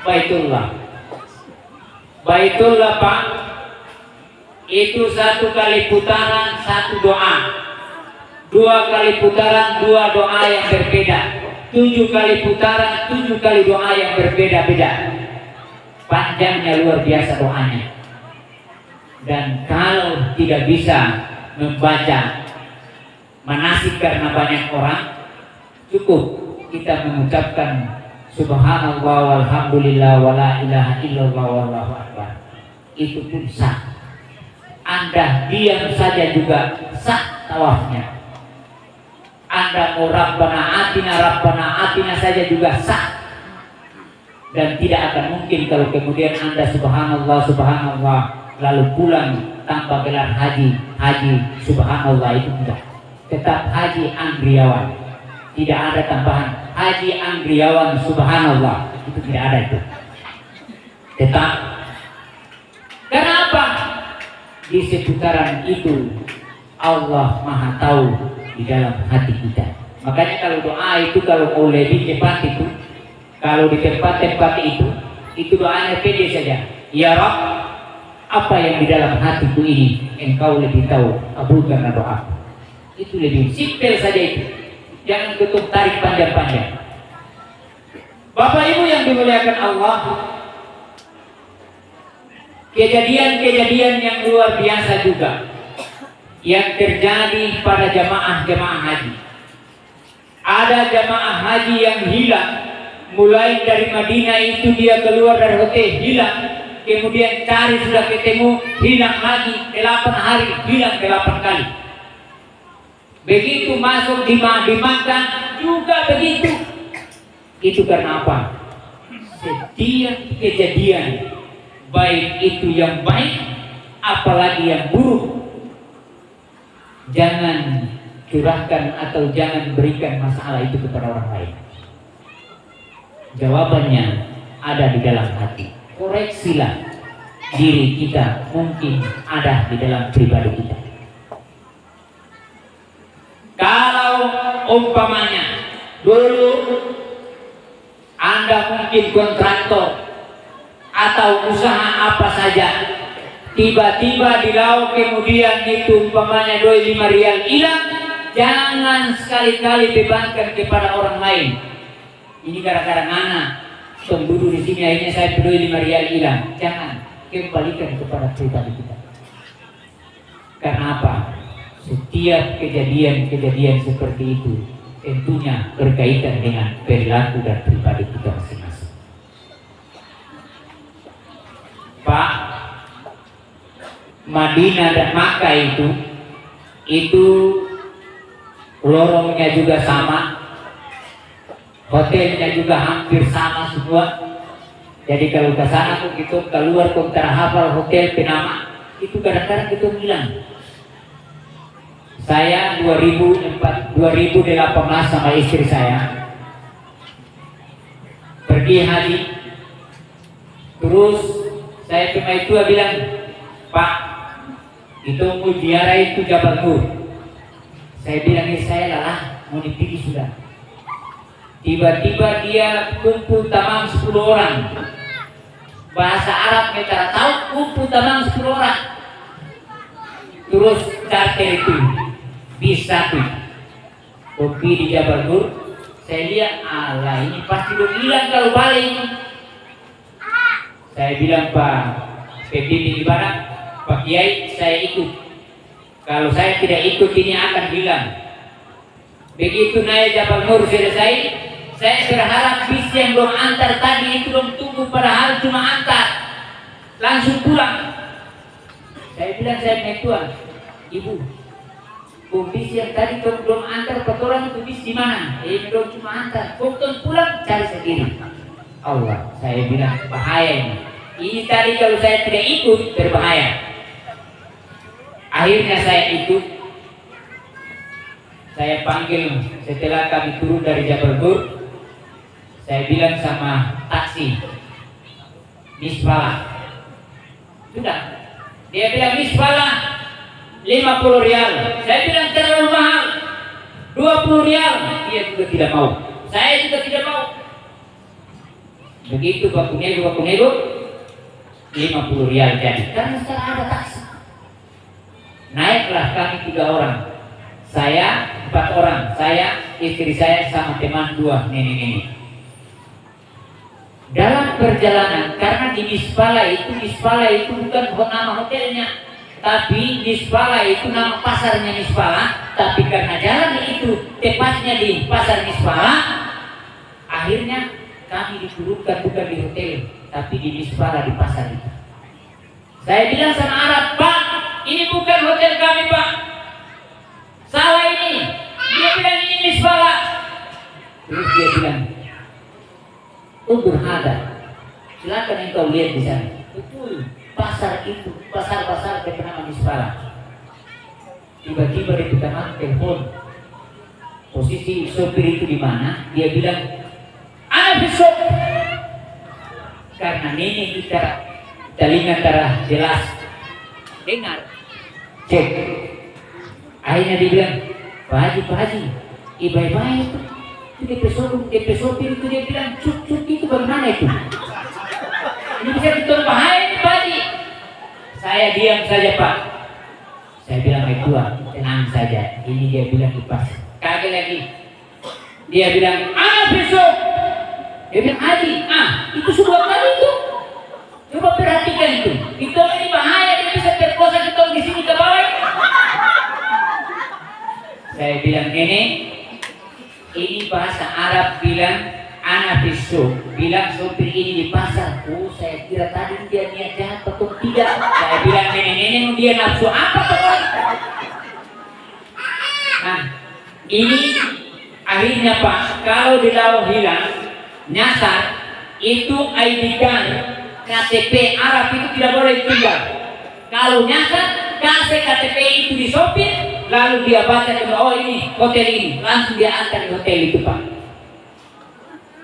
Baitullah. Baitullah Pak, itu 1 kali putaran 1 doa, 2 kali putaran 2 doa yang berbeda, 7 kali putaran 7 kali doa yang berbeda-beda. Panjangnya luar biasa doanya. Dan kalau tidak bisa membaca manasik karena banyak orang, cukup kita mengucapkan subhanallah walhamdulillah wala ilaha illallah wallahu akbar. Itu pun sah. Anda diam saja juga sah tawafnya. Anda mau Rabbana atina saja juga sah. Dan tidak akan mungkin kalau kemudian Anda subhanallah lalu pulang tanpa gelar haji subhanallah, itu tidak. Tetap Haji Anggriawan, tidak ada tambahan Haji Anggriawan subhanallah, itu tidak ada itu. Tetap. Kenapa? Di seputaran itu Allah Maha tahu di dalam hati kita. Makanya kalau doa itu, kalau mau lebih cepat itu, kalau di tempat-tempat itu doanya pede saja. Ya Rabb, apa yang di dalam hatiku ini Engkau lebih tahu, kabulkanlah doa. Itu lebih simpel saja itu. Jangan tutup tarik panjang-panjang. Bapak Ibu yang dimuliakan Allah, kejadian-kejadian yang luar biasa juga yang terjadi pada jamaah-jamaah haji. Ada jamaah haji yang hilang, mulai dari Madinah itu dia keluar dari hotel hilang, kemudian cari sudah ketemu, hilang lagi 8 hari, hilang 8 kali. Begitu masuk di Makkah juga begitu. Itu karena apa? Setiap kejadian, baik itu yang baik apalagi yang buruk, jangan curahkan atau jangan berikan masalah itu kepada orang lain. Jawabannya ada di dalam hati. Koreksilah diri kita, mungkin ada di dalam pribadi kita. Kalau umpamanya dulu Anda mungkin kontraktor atau usaha apa saja, tiba-tiba di laut kemudian itu umpamanya 25 rial hilang, jangan sekali-kali bebankan kepada orang lain. Ini gara-gara ngana pembunuh di sini akhirnya saya 25 rial hilang. Jangan, kembalikan kepada pribadi kita. Karena apa? Setiap kejadian-kejadian seperti itu tentunya berkaitan dengan perilaku dan pribadi kita masing-masing. Pak, Madinah dan Makkah itu lorongnya juga sama, hotelnya juga hampir sama semua. Jadi kalau ke sana kok kita keluar kontra hafal hotel penama itu kadang-kadang kita bilang. Saya 2018 sama istri saya pergi haji, terus saya cuma itu bilang, Pak, itu mau ziarah itu Jabal Nur. Saya bilang, saya lelah, mau dipilih sudah. Tiba-tiba dia kumpul tamam 10 orang. Bahasa Arab kita tahu, kumpul tamam 10 orang. Terus charter itu bis 1 kopi di Jabal Nur. Saya lihat, alah ini pasti udah hilang kalau balik. Saya bilang, Pak PBB di mana? Pak Kiai, saya ikut. Kalau saya tidak ikut ini akan hilang. Begitu naik Jabal Nur selesai, saya berharap bis yang belum antar tadi itu belum tunggu, padahal cuma antar, langsung pulang. Saya bilang, saya punya tuan, Ibu, bis yang tadi belum antar kotoran itu bis di mana? Belum cuma antar. Kotoran pulang cari sendiri. Allah, saya bilang bahaya ini. Ini tadi kalau saya tidak ikut berbahaya. Akhirnya saya ikut. Saya panggil setelah kami turun dari Jabal Nur. Saya bilang sama taksi, Misbah. Sudah. Dia bilang Misbah 50 rial. Saya bilang terlalu mahal, 20 rial. Dia juga tidak mau. Saya juga tidak mau. Begitu baku nego 50 rial jadi. Karena sekarang ada taksi. Naiklah kami 3 orang. Saya 4 orang. Saya, istri saya sama teman 2 nenek-nenek. Dalam perjalanan, karena di Misbah itu bukan nama hotelnya, tapi Misbah itu nama pasarnya Misbah. Tapi karena jalan itu tepatnya di pasar Misbah, akhirnya kami diturunkan bukan di hotel, tapi di Misbah di pasar itu. Saya bilang sama Arab, Pak, ini bukan hotel kami, Pak. Salah ini. Dia bilang ini Misbah. Terus dia bilang, berhada. Silakan engkau lihat di sana. Betul. Pasar itu, pasar-pasar bernama Misbah. Tiba-tiba di tengah telepon, posisi sopir itu di mana? Dia bilang, "Ana besok." Karena nenek kita telinga darah jelas dengar, cek. Akhirnya dia bilang, Pak Haji, ibai-ibai itu DP sopir itu dia bilang, cuk itu bagaimana itu? Ini bisa ditolong bahaya ini Pak Haji. Saya diam saja Pak. Saya bilang, Tuan, tenang saja. Ini dia bilang di pas. Kaget lagi. Dia bilang, besok. Dia bilang, Haji, itu sebuah kali itu. Coba perhatikan itu. Itu ini bahaya, dia bisa perkosa kita di sini ke bawah. Saya bilang ini bahasa Arab bilang ana fisu, bilang sopir ini di pasar. Oh, saya kira tadi dia niat jahat atau tidak. Saya bilang nenek dia nafsu apa tuh? Nah, ini akhirnya Pak, kalau di laut hilang, nyasar itu ID card, KTP Arab itu tidak boleh tinggal. Kalau nyasar, kasih KTP itu di sopir, lalu dia baca oh ini hotel ini, langsung dia antar di hotel itu Pak.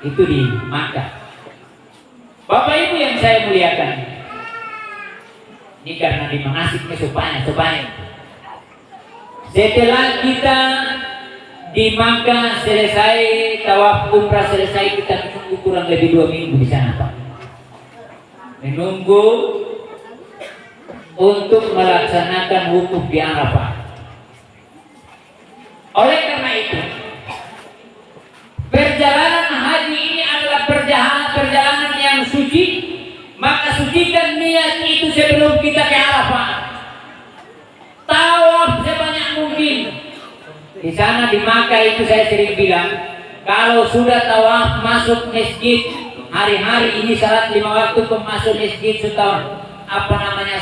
Itu di Makkah. Bapak Ibu yang saya muliakan, ini karena di mengasiknya supaya. Setelah kita di Makkah selesai, tawaf umrah selesai, kita menunggu kurang lebih 2 minggu di sana Pak. Menunggu untuk melaksanakan wukuf di Arafah. Oleh karena itu, perjalanan haji ini adalah perjalanan yang suci, maka sucikan niat itu sebelum kita ke Arafah. Tawaf sebanyak mungkin. Di sana di Makkah itu saya sering bilang, kalau sudah tawaf masuk masjid, hari-hari ini salat 5 waktu masuk masjid sudah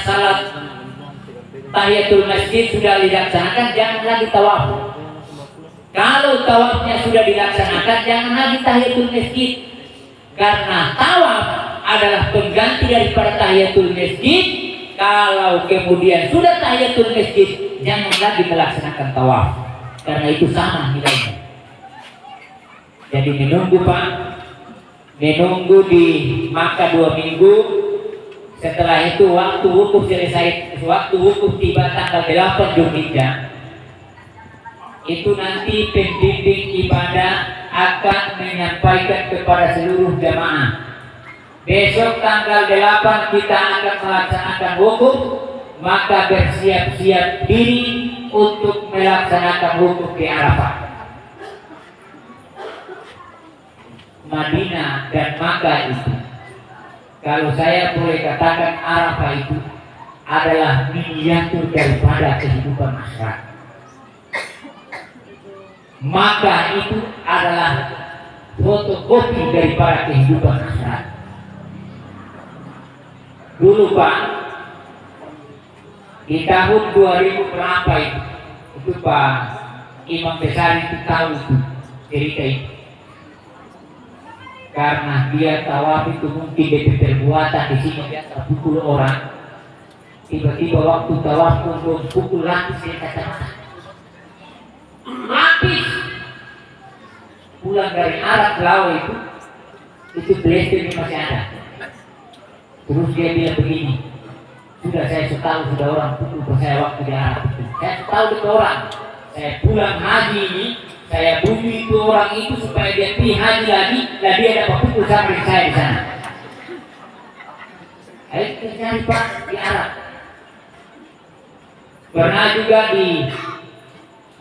salat tahiyatul masjid sudah dilaksanakan, jangan lagi tawaf. Kalau tawafnya sudah dilaksanakan, jangan lagi tahiyatul masjid. Karena tawaf adalah pengganti daripada tahiyatul masjid. Kalau kemudian sudah tahiyatul masjid, jangan lagi melaksanakan tawaf. Karena itu sama nilainya. Jadi menunggu Pak, menunggu di Makkah 2 minggu. Setelah itu waktu wukuf selesai, waktu wukuf tiba tanggal 8 Zulhijjah. Itu nanti pembimbing ibadah akan menyampaikan kepada seluruh jamaah. Besok tanggal 8 kita akan melaksanakan wukuf, maka bersiap-siap diri untuk melaksanakan wukuf di Arafah. Madinah dan Makkah itu, kalau saya boleh katakan, Arafah itu adalah miniatur daripada kehidupan masyarakat. Makkah itu adalah fotokopi daripada kehidupan masyarakat. Dulu Pak, di tahun 2000 berapa itu Pak Imam Besar itu tahu itu cerita itu. Karena dia tawaf itu mungkin dari perbuatan di sini dia terpukul orang. Tiba-tiba waktu tawaf pukul lapis dia kacamata. Lapis. Pulang dari Arab Laut itu blessing masih ada. Terus dia bilang begini, sudah saya tahu sudah orang pukul saya waktu di Arab itu. Saya tahu itu orang. Saya pulang haji ini, saya bunuh itu orang itu supaya dia pergi haji lagi, dan dia dapat pukul sampai saya di sana. Ayo kita cari Pak di Arab. Pernah juga di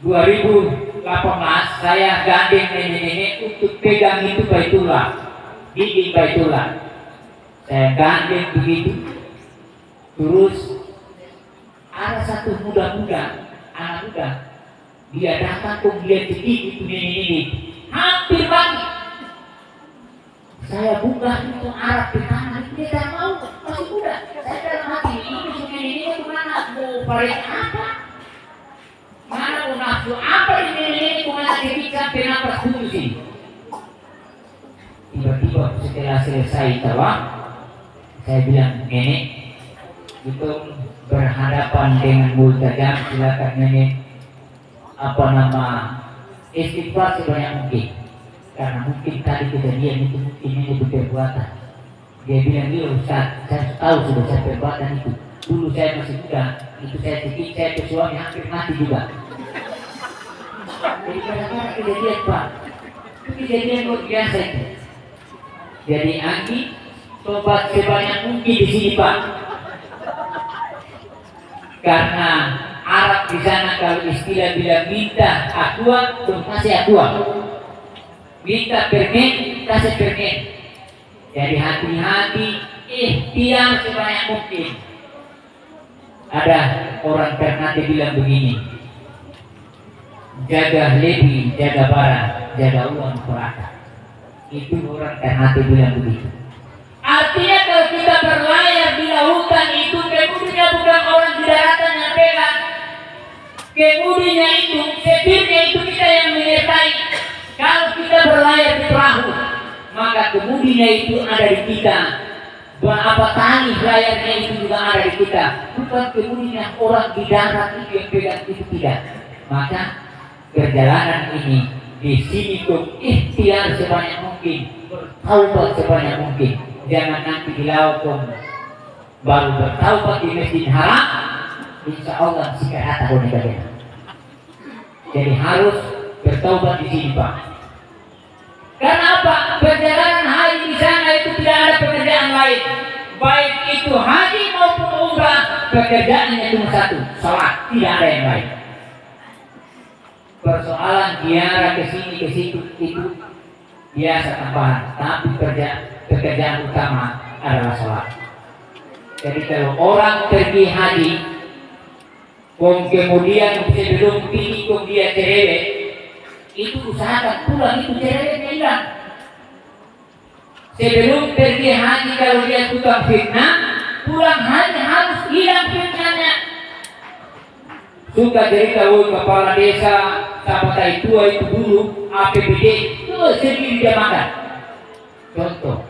2018 saya gandeng nenek-nenek untuk pegang itu Baitullah, dinding Baitullah. Saya gandeng begitu. Terus ada satu muda-muda, anak muda, dia datang kok dia sedih itu nenek-nenek, hampir mati. Saya buka itu Arab di tangan, dia tak mau, masih muda. Saya dalam hati, ini nenek-nenek kemana? Mau paling apa? Mana mau nafsu apa ini nenek kemana sedih sampai nafas dulu sini. Tiba-tiba setelah selesai tawaf, saya bilang, nenek, itu berhadapan dengan multajam, silakan nenek istighfar sebanyak mungkin. Karena mungkin tadi kejadian itu mungkin ini berperbuatan. Dia bilang, iya Ustaz, saya tahu sudah saya perbuatan itu. Dulu saya masih muda, itu saya sedikit, saya suami hampir mati juga. Jadi kadang-kadang kejadian Pak, itu kejadian luar biasa itu. Jadi Anggi, tobat sebanyak mungkin di sini Pak. Karena Arab di sana kalau istilah bila minta aqua, terus kasih aqua. Minta permen, kasih permen. Jadi hati-hati ikhtiar sebanyak mungkin. Ada orang Ternate bilang begini, jaga lebih, jaga barang, jaga uang peraka. Itu orang Ternate bilang begitu. Artinya kalau kita berlayar di lautan itu, kemudinya bukan orang di daratan yang pegang, kemudinya itu, setirnya itu kita yang menyertai. Kalau kita berlayar di perahu, maka kemudinya itu ada di kita. Apa tali layarnya itu juga ada di kita. Bukan kemudian orang di darat itu yang pegang, itu tidak. Maka perjalanan ini di sini tuh ikhtiar sebanyak mungkin, bertaubat sebanyak mungkin. Jangan nanti di laut baru bertaubat di Masjid Haram, insya Allah sikat atas boneka. Jadi harus bertaubat di sini, Pak. Karena apa? Perjalanan haji di sana itu tidak ada pekerjaan lain. Baik itu haji maupun umrah, pekerjaannya cuma satu, salat, tidak ada yang lain. Persoalan ziarah ke sini ke situ itu biasa tambahan, tapi pekerjaan utama adalah salat. Jadi kalau orang pergi haji, kemudian sebelum pergi dia cerewet, itu usahakan pulang itu cerewetnya hilang. Sebelum pergi haji kalau dia tukang fitnah, pulang haji harus hilang fitnahnya. Suka cerita, kepala desa Sapatai tua itu dulu APBD itu sendiri dia makan. Contoh,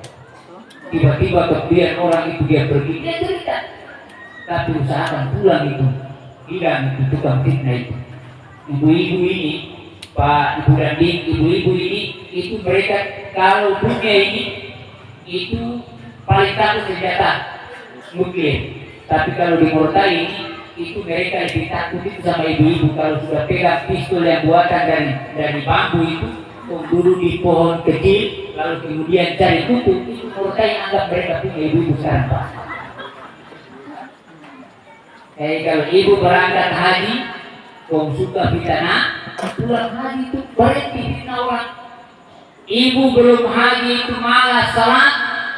tiba-tiba kemudian orang itu dia pergi, dia cerita. Tapi usahakan pulang itu hilang itu tukang fitnah itu. Ibu-ibu ini, Pak Ibu dan ibu-ibu ini, itu mereka kalau dunia ini itu paling takut senjata nuklir. Tapi kalau di Morotai ini, itu mereka lebih takut itu sama ibu-ibu kalau sudah pegang pistol yang buatan dari bambu itu, dulu di pohon kecil, lalu kemudian cari tutup, itu Morotai anggap mereka punya ibu-ibu sekarang, Pak. Jadi kalau ibu berangkat haji, suka fitnah, pulang haji itu berhenti fitnah orang. Ibu belum haji itu malas salat,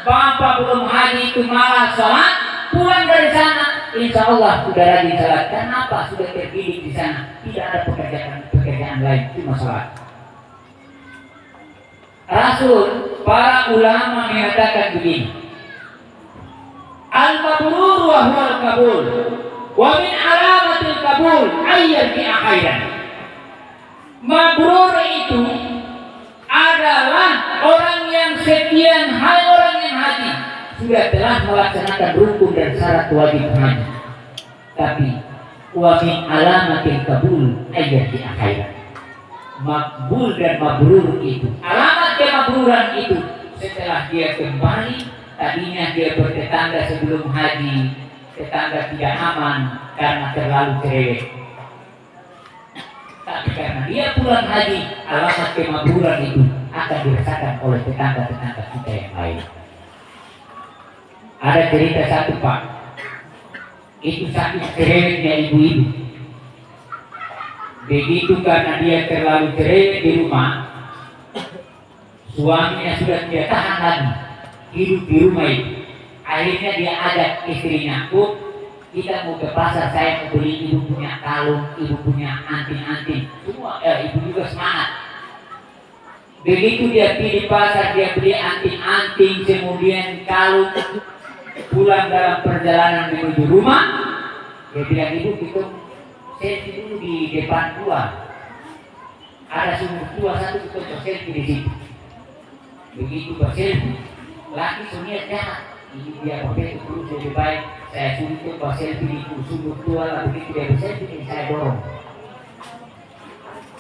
bapak belum haji itu malas salat, pulang dari sana, insya Allah sudah rajin salat. Kenapa? Sudah terdidik di sana, tidak ada pekerjaan lain, cuma salat. Rasul, para ulama mengatakan begini, al-mabrur wa huwa al-qabul, wa min alamatil qabul ayyad bi akhiran. Mabrur itu adalah orang yang sekian hari orang yang haji sudah telah melaksanakan rukun dan syarat wajib haji. Tapi wa min alamatil qabul ayyad bi akhiran. Makbul dan mabrur itu, alamat kemabruran itu setelah dia kembali. Tadinya dia bertetangga sebelum haji, tetangga tidak aman karena terlalu cerewet. Tapi karena dia pulang haji, alamat kemabruran itu akan dirasakan oleh tetangga-tetangga kita yang lain. Ada cerita satu, Pak, itu sakit cerewetnya ibu-ibu. Begitu karena dia terlalu cerewet di rumah, suaminya sudah tidak tahan lagi hidup di rumah itu. Akhirnya dia ajak istrinya, "Bu, kita mau ke pasar, saya mau beli, ibu punya kalung, ibu punya anting-anting, semua ibu juga semangat." Begitu dia pilih pasar, dia beli anting-anting, kemudian kalung. Pulang dalam perjalanan menuju rumah, dia bilang, "Ibu, kita selfie dulu di depan gua. Ada sumur tua satu, kita selfie di situ." Begitu berselfie, laki suaminya jahat. Ini dia pakai itu lebih baik saya suruh itu selfie di sumur tua, lalu begitu dia berselfie ini saya dorong.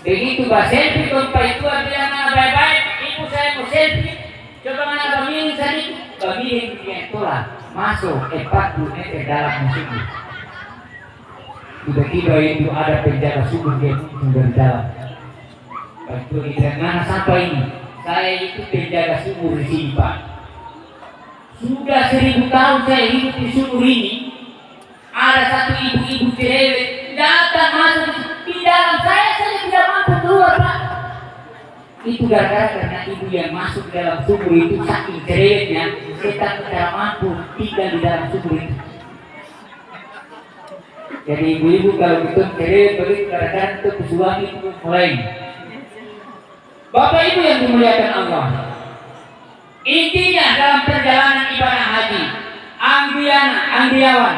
Begitu berselfie, tempat itu bilang, "Baik-baik, ibu saya mau selfie. Coba mana bamiring tadi?" Bamiring dia tolak masuk 40 meter dalam musiknya. Tiba-tiba itu ada penjaga sumur dia muncul dari dalam. Begitu dia bilang, "Mana sampai ini? Saya itu penjaga sumur di sini, Pak. Sudah 1000 tahun saya hidup di sumur ini. Ada satu ibu-ibu cerewet datang masuk di dalam, saya tidak mampu keluar, Pak." Itu gara-gara karena ibu yang masuk dalam sumur itu saking cerewetnya, setan tidak mampu tinggal di dalam sumur itu. Jadi ibu-ibu kalau gitu cerewet begitu kadang-kadang itu suami itu mulai. Bapak Ibu yang dimuliakan Allah, intinya dalam perjalanan ibadah haji, anggiawan,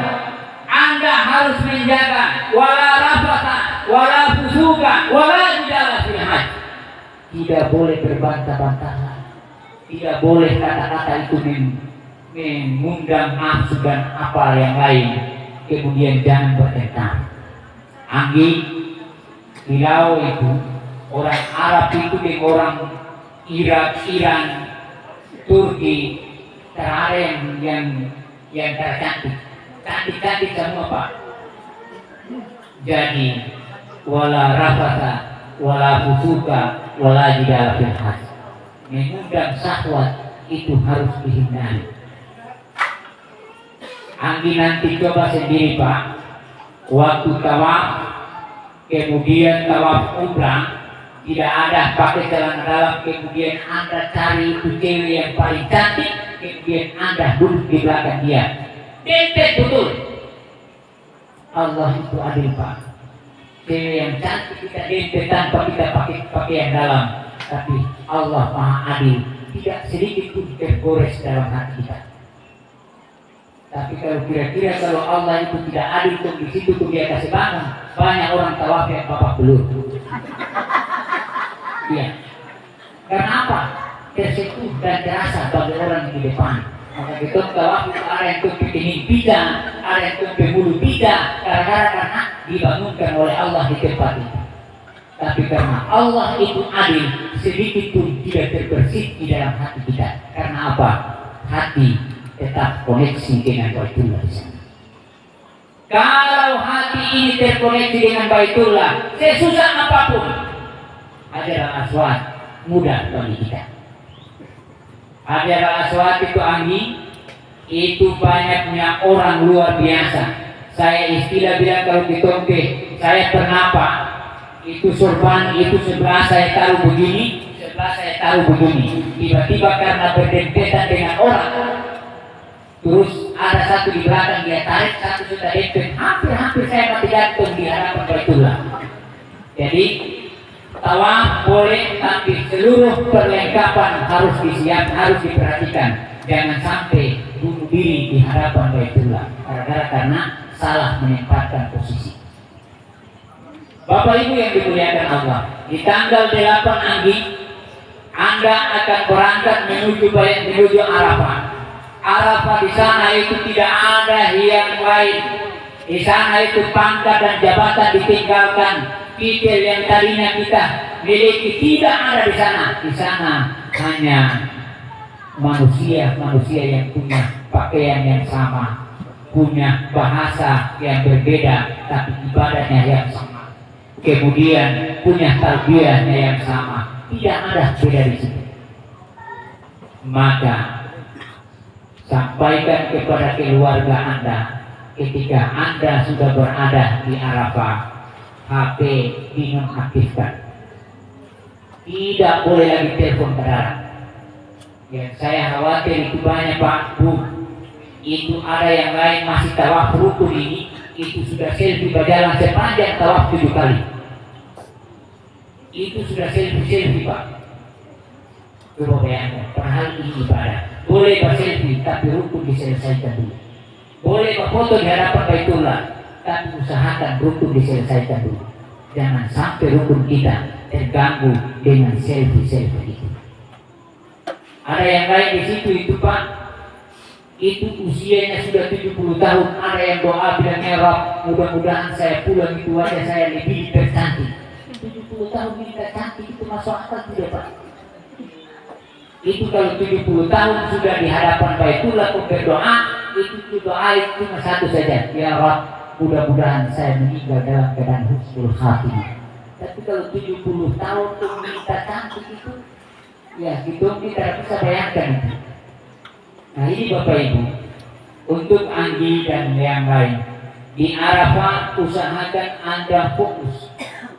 Anda harus menjaga wala rafata, wala fusuka, wala jidala fil haji. Tidak boleh berbantah-bantahan, tidak boleh kata-kata itu mengundang nafsu dan apa yang lain. Kemudian jangan bertengkar. Anggi, Bilau itu orang Arab itu dengan orang Irak, Iran, Turki, terada yang tercantik, cantik semua Pak. Jadi wala rafata, wala fusuka, wala jidala fil haji. Mengundang syahwat itu harus dihindari. Anggi nanti coba sendiri Pak, waktu tawaf, kemudian tawaf umrah, tidak ada pakai celana dalam, kemudian Anda cari itu cewek yang paling cantik, kemudian Anda duduk di belakang dia, dempet betul. Allah itu adil Pak. Cewek yang cantik kita dempet tanpa kita pakai pakaian dalam, tapi Allah Maha Adil, tidak sedikit pun tergores dalam hati kita. Tapi kalau kira-kira kalau Allah itu tidak adil tuh di situ tuh dia kasih bangun, banyak orang tawaf yang bapak belur. Iya. Karena apa? Tersentuh dan terasa bagi orang di depan. Maka kita tawaf itu ada yang tuh kening pita, ada yang tuh mulu pita, karena dibangunkan oleh Allah di tempat itu. Tapi karena Allah itu adil, sedikit pun tidak terbersih di dalam hati kita. Karena apa? Hati tetap koneksi dengan Baitullah di sana. Kalau hati ini terkoneksi dengan Baitullah, sesusah apapun, Hajar Aswad mudah bagi kita. Hajar Aswad itu Anggi, itu banyaknya orang luar biasa. Saya istilah bilang kalau ditompe, saya pernah Pak, itu sorban itu sebelah saya taruh begini, sebelah saya taruh begini. Tiba-tiba karena berdempetan dengan orang, terus ada satu di belakang dia tarik, satu sudah dempet, hampir saya mati gantung di hadapan Baitullah. Jadi tawaf boleh, tapi seluruh perlengkapan harus disiapkan, harus diperhatikan. Jangan sampai bunuh diri di hadapan Baitullah karena salah menempatkan posisi. Bapak Ibu yang dimuliakan Allah, di tanggal 8 Anggi Anda akan berangkat menuju Arafah. Arafah di sana itu tidak ada yang lain. Di sana itu pangkat dan jabatan ditinggalkan. Titel yang tadinya kita miliki tidak ada di sana. Di sana hanya manusia yang punya pakaian yang sama, punya bahasa yang berbeda, tapi ibadahnya yang sama. Kemudian punya talbiyahnya yang sama. Tidak ada beda di situ. Maka sampaikan kepada keluarga Anda ketika Anda sudah berada di Arafah, HP dinonaktifkan. Tidak boleh lagi telepon ke darat. Yang saya khawatir itu banyak Pak Bu, itu ada yang lain masih tawaf rukun ini, itu sudah selfie berjalan sepanjang tawaf 7 kali. Itu sudah selfie Pak. Coba bayangkan, padahal ini ibadah. Boleh berselfie, tapi rukun diselesaikan dulu. Boleh berfoto di hadapan Baitullah, tapi usahakan rukun diselesaikan dulu. Jangan sampai rukun kita terganggu dengan selfie itu. Ada yang lain di situ itu Pak, itu usianya sudah 70 tahun. Ada yang doa bilang ya Rabb, mudah-mudahan saya pulang itu wajah saya lebih tercantik. 70 tahun ini tak cantik, itu masuk akal tidak Pak? Itu kalau 70 tahun sudah di hadapan Baitullah berdoa, itu doa itu cuma satu saja, ya Rabb, mudah-mudahan saya meninggal dalam keadaan husnul khatimah. Tapi kalau 70 tahun untuk minta cantik itu, ya gitu kita bisa bayangkan itu. Nah ini Bapak Ibu, untuk Anggi dan yang lain, di Arafah usahakan Anda fokus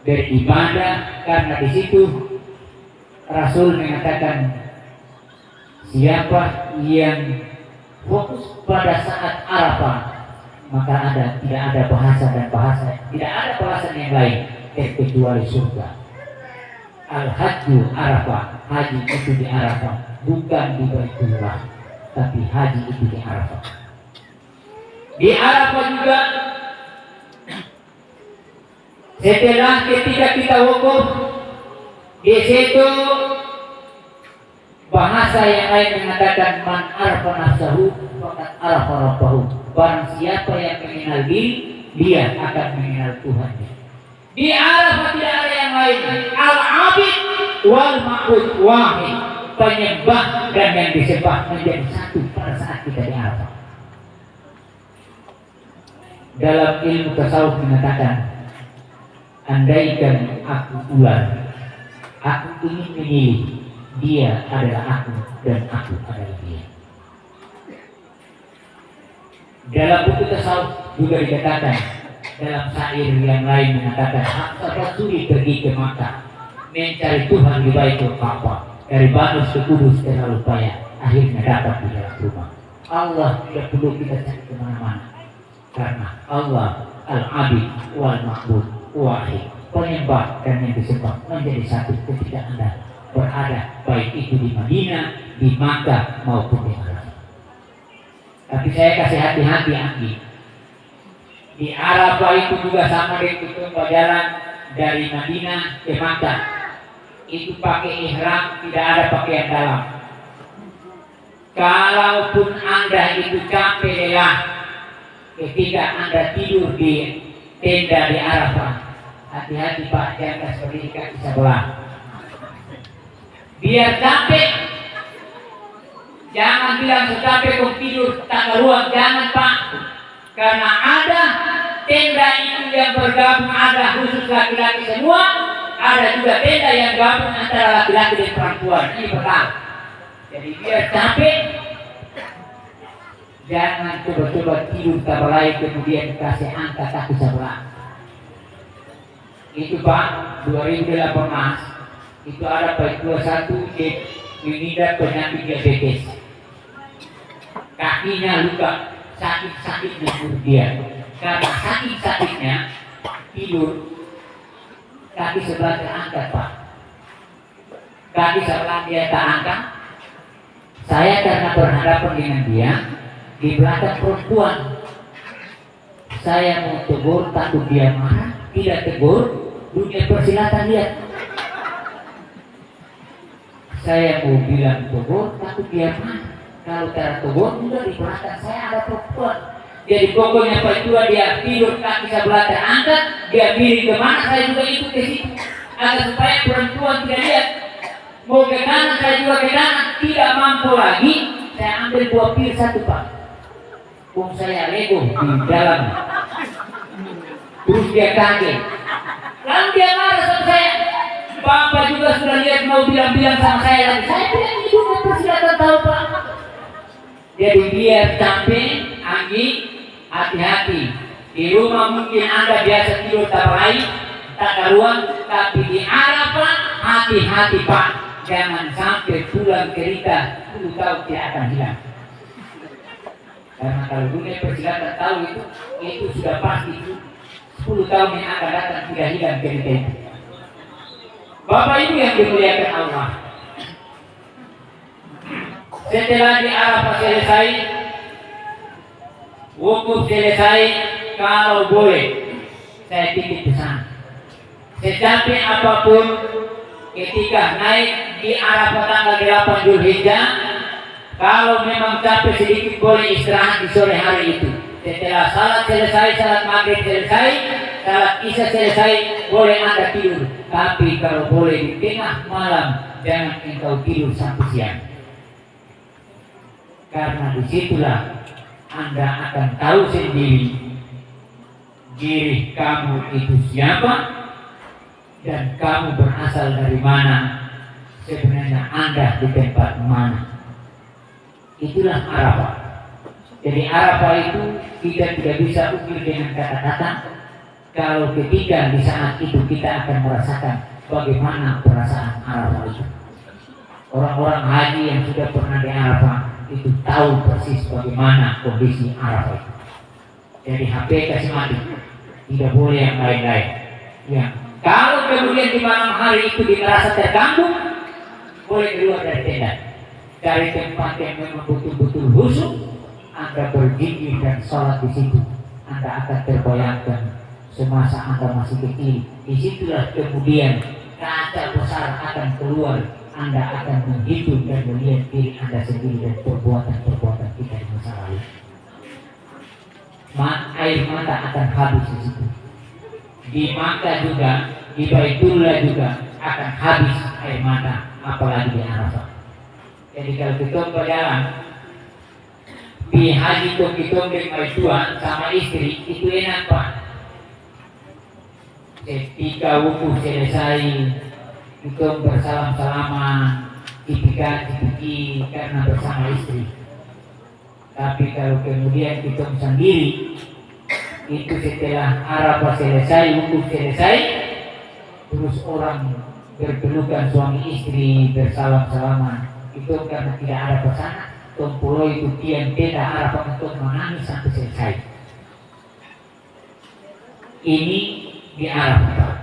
beribadah, karena di situ Rasul mengatakan siapa yang fokus pada saat Arafah, maka tidak ada bahasa dan bahasa, tidak ada bahasan yang lain kecuali surga. Al-Hajju Arafah, haji itu di Arafah, bukan di Baitullah, tapi haji itu di Arafah. Di Arafah juga, setelah ketika kita wukuf, di situ bahasa yang lain mengatakan man arafa nafsahu faqad arafa rabbahu. Barang siapa yang mengenal diri, dia akan mengenal Tuhannya. Di Arafah tidak ada yang lain. Al-abid wal ma'bud wahid. Penyembah dan yang disembah menjadi satu pada saat kita di Arafah. Dalam ilmu tasawuf mengatakan, andaikan aku ular, aku ingin memilih, dia adalah aku dan aku adalah dia. Dalam buku tasawuf juga dikatakan, dalam syair yang lain mengatakan, Hamzah Suri pergi ke Makkah mencari Tuhan di Baitul Ka'bah, dari Banus ke Kudus terlalu payah, akhirnya dapat di dalam rumah. Allah tidak perlu kita cari kemana-mana, karena Allah Al-Abid wal Ma'bud wahid, penyembah dan yang disembah menjadi satu ketika Anda berada, baik itu di Madinah, di Makkah maupun di Arafah. Tapi saya kasih hati-hati Anggi. Di Arafah itu juga sama dengan jalan dari Madinah ke Makkah. Itu pakai ihram, tidak ada pakaian dalam. Kalaupun Anda itu capek lelah ketika Anda tidur di tenda di Arafah, hati-hati Pak, jangan seperti kaki sebelah. Biar capek, jangan bilang secapek kok tidur tak keluar, jangan Pak. Karena ada tenda itu yang bergabung, ada khusus laki-laki semua, ada juga tenda yang gabung antara laki-laki dan perempuan. Ini pertama. Jadi biar capek, jangan coba-coba tidur tabelai kemudian kasih angkat kaki sebelah. Itu Pak, 2018 itu ada Pak 21 mengidap penyakit diabetes. Kakinya luka, sakit-sakitnya dia. Karena sakit-sakitnya tidur, kaki sebelah terangkat Pak. Kaki sebelah dia tak angkat. Saya karena berhadapan dengan dia di belakang perempuan, saya mau tegur, takut dia marah. Tidak tegur, dunia persilatan lihat. Saya mau bilang tegur, takut dia marah. Kalau tidak tegur, sudah di belakang saya ada perempuan. Jadi pokoknya Pak Tua dia tidur kaki sebelah terangkat, dia miring kemana saya juga ikut ke situ, agar supaya perempuan tidak lihat. Mau ke kanan saya juga ke kanan, tidak mampu lagi, saya ambil buah pil satu Pak. Saya lego di dalam. Terus dia kaget. Lalu dia marah sama saya. Bapak juga sudah lihat mau bilang-bilang sama saya lagi. Saya bilang itu persilatan tahu Pak. Jadi biar capek, Anggi, hati-hati. Di rumah mungkin Anda biasa tidur tak baik, tak karuan, tapi di Arafah hati-hati Pak. Jangan sampai pulang cerita 10 tahun tidak akan hilang. Karena kalau dunia persilatan tahu itu sudah pasti 10 tahun yang akan datang tidak hilang cerita itu. Bapak Ibu yang dimuliakan Allah, setelah di Arafah selesai, wukuf selesai, kalau boleh saya titip pesan, secapek apapun ketika naik di Arafah tanggal 8 Zulhijjah, kalau memang capek sedikit boleh istirahat di sore hari itu. Setelah salat selesai, salat maghrib selesai, salat isya selesai, boleh Anda tidur. Tapi kalau boleh di tengah malam, jangan engkau tidur sampai siang. Karena disitulah Anda akan tahu sendiri diri kamu itu siapa dan kamu berasal dari mana, sebenarnya Anda di tempat mana. Itulah Arafah. Jadi Arafah itu kita tidak bisa ukir dengan kata-kata. Kalau ketika di saat itu kita akan merasakan bagaimana perasaan Arafah itu. Orang-orang haji yang sudah pernah di Arafah itu tahu persis bagaimana kondisi Arafah. Jadi HP kasih mati, tidak boleh yang lain-lain. Ya, kalau kemudian di malam hari itu dirasa terganggu, boleh keluar dari tenda, cari tempat yang memang betul-betul khusyuk, Anda berzikir dan sholat di situ. Anda akan terbayangkan semasa Anda masih kecil. Disitulah kemudian kaca besar akan keluar. Anda akan menghitung dan melihat diri Anda sendiri dan perbuatan-perbuatan kita di masa lalu. Air mata akan habis di situ. Di Makkah juga, di Baitullah juga akan habis air mata, apalagi di Arafah. Jadi kalau kita berjalan di haji tongki-tongki Maisua sama istri itu enak Pak. Ketika wukuf selesai, kita bersalam-salaman, tipika-tipiki karena bersama istri. Tapi kalau kemudian kita sendiri, itu setelah Arafah selesai, wukuf selesai, terus orang berpelukan suami istri bersalam-salaman, itu karena tidak ada pesanan. Tompulo itu tiang tenda Arafah untuk menangis sampai selesai. Ini di Arafah.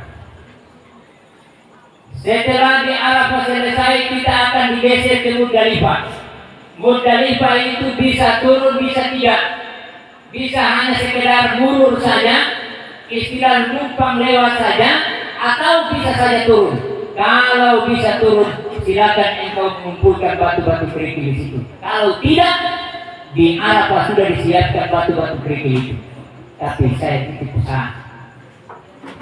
Setelah di Arafah selesai, kita akan digeser ke Muzdalifah. Muzdalifah itu bisa turun, bisa tidak. Bisa hanya sekedar murur saja, istilah numpang lewat saja, atau bisa saja turun. Kalau bisa turun, silakan engkau mengumpulkan batu-batu kerikil di situ. Kalau tidak, di Arafah sudah disiapkan batu-batu kerikil itu. Tapi saya titip pesan,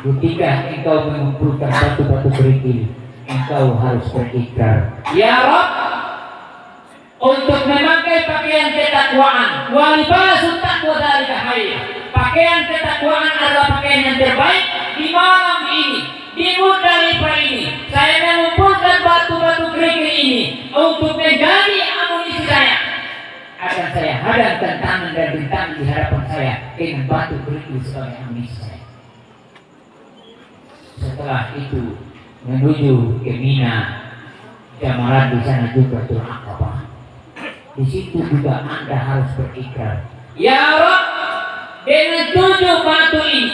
ketika engkau mengumpulkan batu-batu kerikil, engkau harus berikrar, ya Rabb, untuk memakai pakaian ketakwaan. Wa libasul taqwa dzalika khair. Pakaian ketakwaan adalah pakaian yang terbaik di malam ini, di Muzdalifah ini. Saya mengumpulkan batu-batu kerikil ini untuk menjadi amunisi saya. Akan saya hadapkan tangan dan rintangan di hadapan saya dengan batu kerikil sebagai amunisi saya. Setelah itu menuju ke Mina, jamarat di sana juga Aqabah. Di situ juga Anda harus berikrar, ya Rabb, dengan 7 batu ini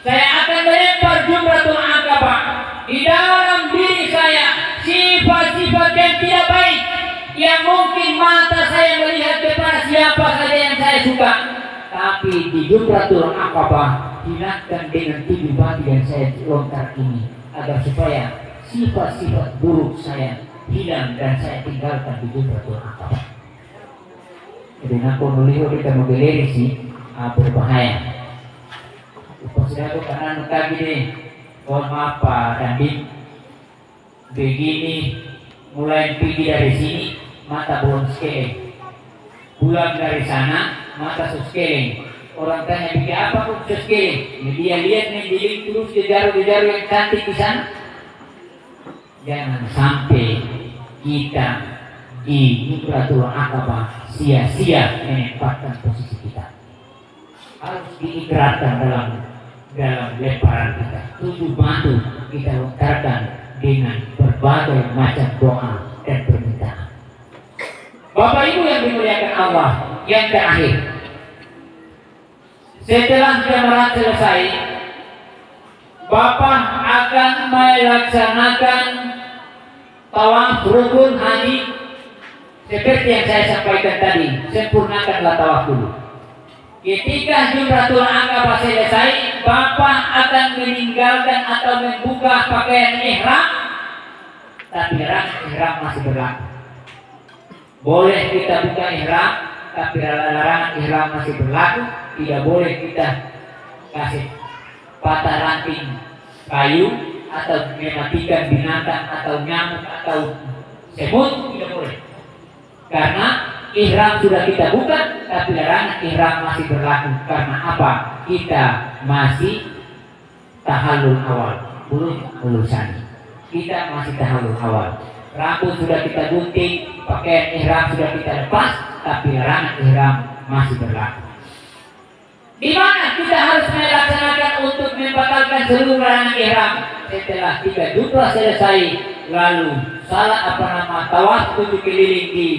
saya akan melempar Jumratul Aqabah. Di dalam diri saya sifat-sifat yang tidak baik, yang mungkin mata saya melihat kepada siapa saja yang saya suka. Tapi di Jumratul Aqabah hilangkan dengan 7 batu yang saya lontar ini, agar supaya sifat-sifat buruk saya hilang dan saya tinggalkan di Jumratul Aqabah. Jadi aku nulis kita mobileri sih berbahaya. Sudah tuh karena tadi deh, mohon maaf Pak Dandim, begini mulai pergi dari sini mata belum scaling, pulang dari sana mata scaling. Orang tanya bikin apa kok scaling? Dia lihat nih diri terus jejaru-jejaru yang cantik di sana. Jangan sampai kita di Jumratul Aqabah sia-sia menempatkan posisi kita. Harus diikrarkan dalam lemparan kita. 7 batu kita lontarkan dengan berbagai macam doa dan permintaan. Bapak Ibu yang dimuliakan Allah, yang terakhir, setelah jamarat selesai, Bapak akan melaksanakan tawaf rukun haji. Seperti yang saya sampaikan tadi, sempurnakanlah tawaf dulu. Ketika Jumratul Aqabah selesai, Bapak akan meninggalkan atau membuka pakaian ihram, tapi ihram masih berlaku. Boleh kita buka ihram, tapi larangan ihram masih berlaku. Tidak boleh kita kasih patah ranting kayu atau mematikan binatang atau nyamuk atau semut, tidak boleh. Karena ihram sudah kita buka, tapi larangan ihram masih berlaku. Karena apa? Kita masih tahallul awal, belum ulusani. Kita masih tahallul awal. Rambut sudah kita gunting, pakaian ihram sudah kita lepas, tapi larangan ihram masih berlaku. Di mana kita harus melaksanakan untuk membatalkan seluruh larangan ihram? Setelah 3 jumrah selesai, lalu salat tawaf 7 keliling di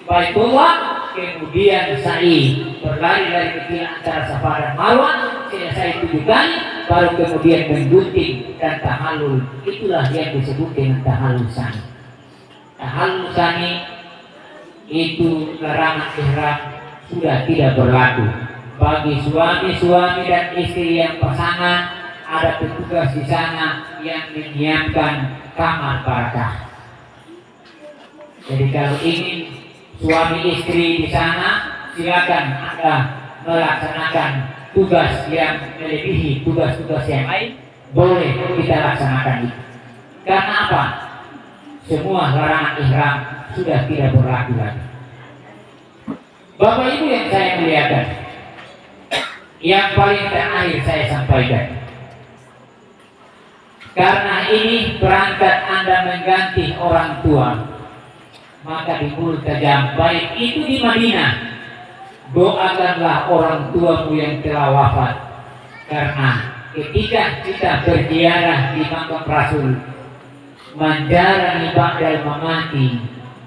Baitullah, kemudian sa'i berlari-lari kecil antara Safa dan Marwah, selesai 7 kali, baru kemudian menggunting dan tahallul. Itulah yang disebut dengan tahallul tsani. Tahallul tsani itu larangan ihram sudah tidak berlaku bagi suami-suami dan istri yang pasangan. Ada petugas di sana yang menyiapkan kamar barakah. Jadi kalau ingin suami istri di sana, silakan Anda melaksanakan tugas yang melebihi tugas-tugas yang lain, boleh kita laksanakan itu. Karena apa? Semua larangan ihram sudah tidak berlaku lagi. Bapak Ibu yang saya muliakan, yang paling terakhir saya sampaikan, karena ini berangkat Anda mengganti orang tua, maka di mulut tajam, baik itu di Madinah, doakanlah orang tuamu yang telah wafat. Karena ketika kita berziarah di makam Rasul, manjarani ba'dal mamati,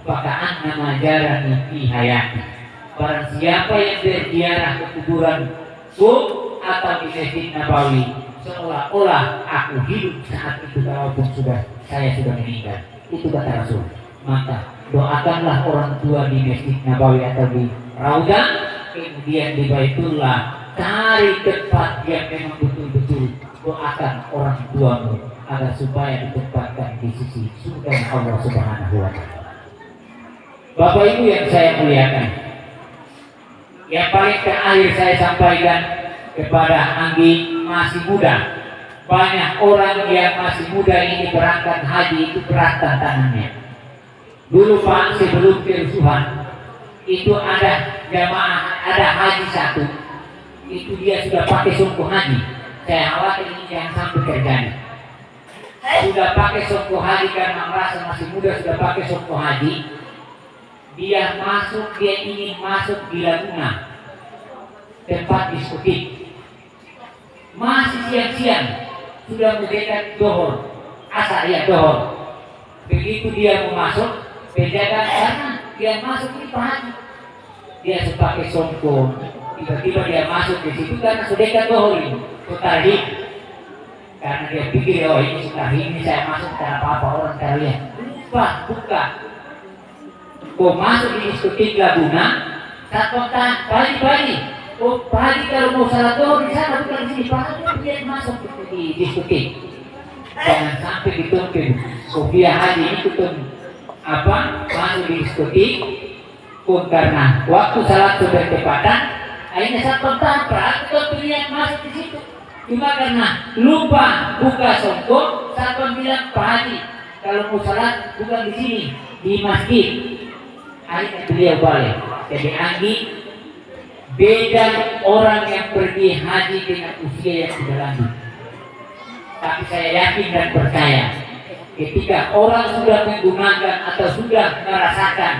maka anna manjarani fi hayati. Barang siapa yang berziarah ke kuburanku atau di Masjid Nabawi, seolah-olah aku hidup saat itu walaupun saya sudah meninggal. Itu kata Rasul. Maka doakanlah orang tua di Masjid Nabawi atau di Raudhah, kemudian di Baitullah, cari tempat yang memang betul-betul doakan orang tuamu agar supaya ditempatkan di sisi surga Allah Subhanahu wa Ta'ala. Bapak Ibu yang saya muliakan, yang paling terakhir saya sampaikan kepada Anggi masih muda. Banyak orang yang masih muda ini berangkat haji itu berat tantangannya. Dulu Pak, sebelum kerusuhan itu ada jamaah, ada haji satu, itu dia sudah pakai songkok haji. Saya khawatir ini jangan sampai terjadi. Sudah pakai songkok haji karena merasa masih muda, sudah pakai songkok haji. Dia ingin masuk di Laguna, tempat diskotik. Masih siang-siang, sudah mendekat dohor, asar ya dohor. Begitu dia mau masuk, penjaga karena dia masuk ini Pak Haji, dia pakai songkok. Tiba-tiba dia masuk di situ karena sudah dekat dohor ini, sutahid. Karena dia pikir, oh ini sutahid, ini saya masuk karena apa-apa orang kalian. Lupa, buka. Kau masuk di diskotik Laguna, saat kontak pagi-pagi. Oh pagi kalau mau salat dohor di sana, bukan di sini. Pak dia masuk di diskotik. Jangan sampai dituntut. Sofia Haji ini tuntut masuk di diskotik. Pun karena waktu salat sudah tepatan, akhirnya saat kontak kita pilihan masuk di situ. Cuma karena lupa buka songkok, saat bilang Pak Haji kalau mau salat bukan di sini, di masjid. Akhirnya beliau balik. Jadi Anggi beda orang yang pergi haji dengan usia yang sudah lanjut. Tapi saya yakin dan percaya ketika orang sudah menggunakan atau sudah merasakan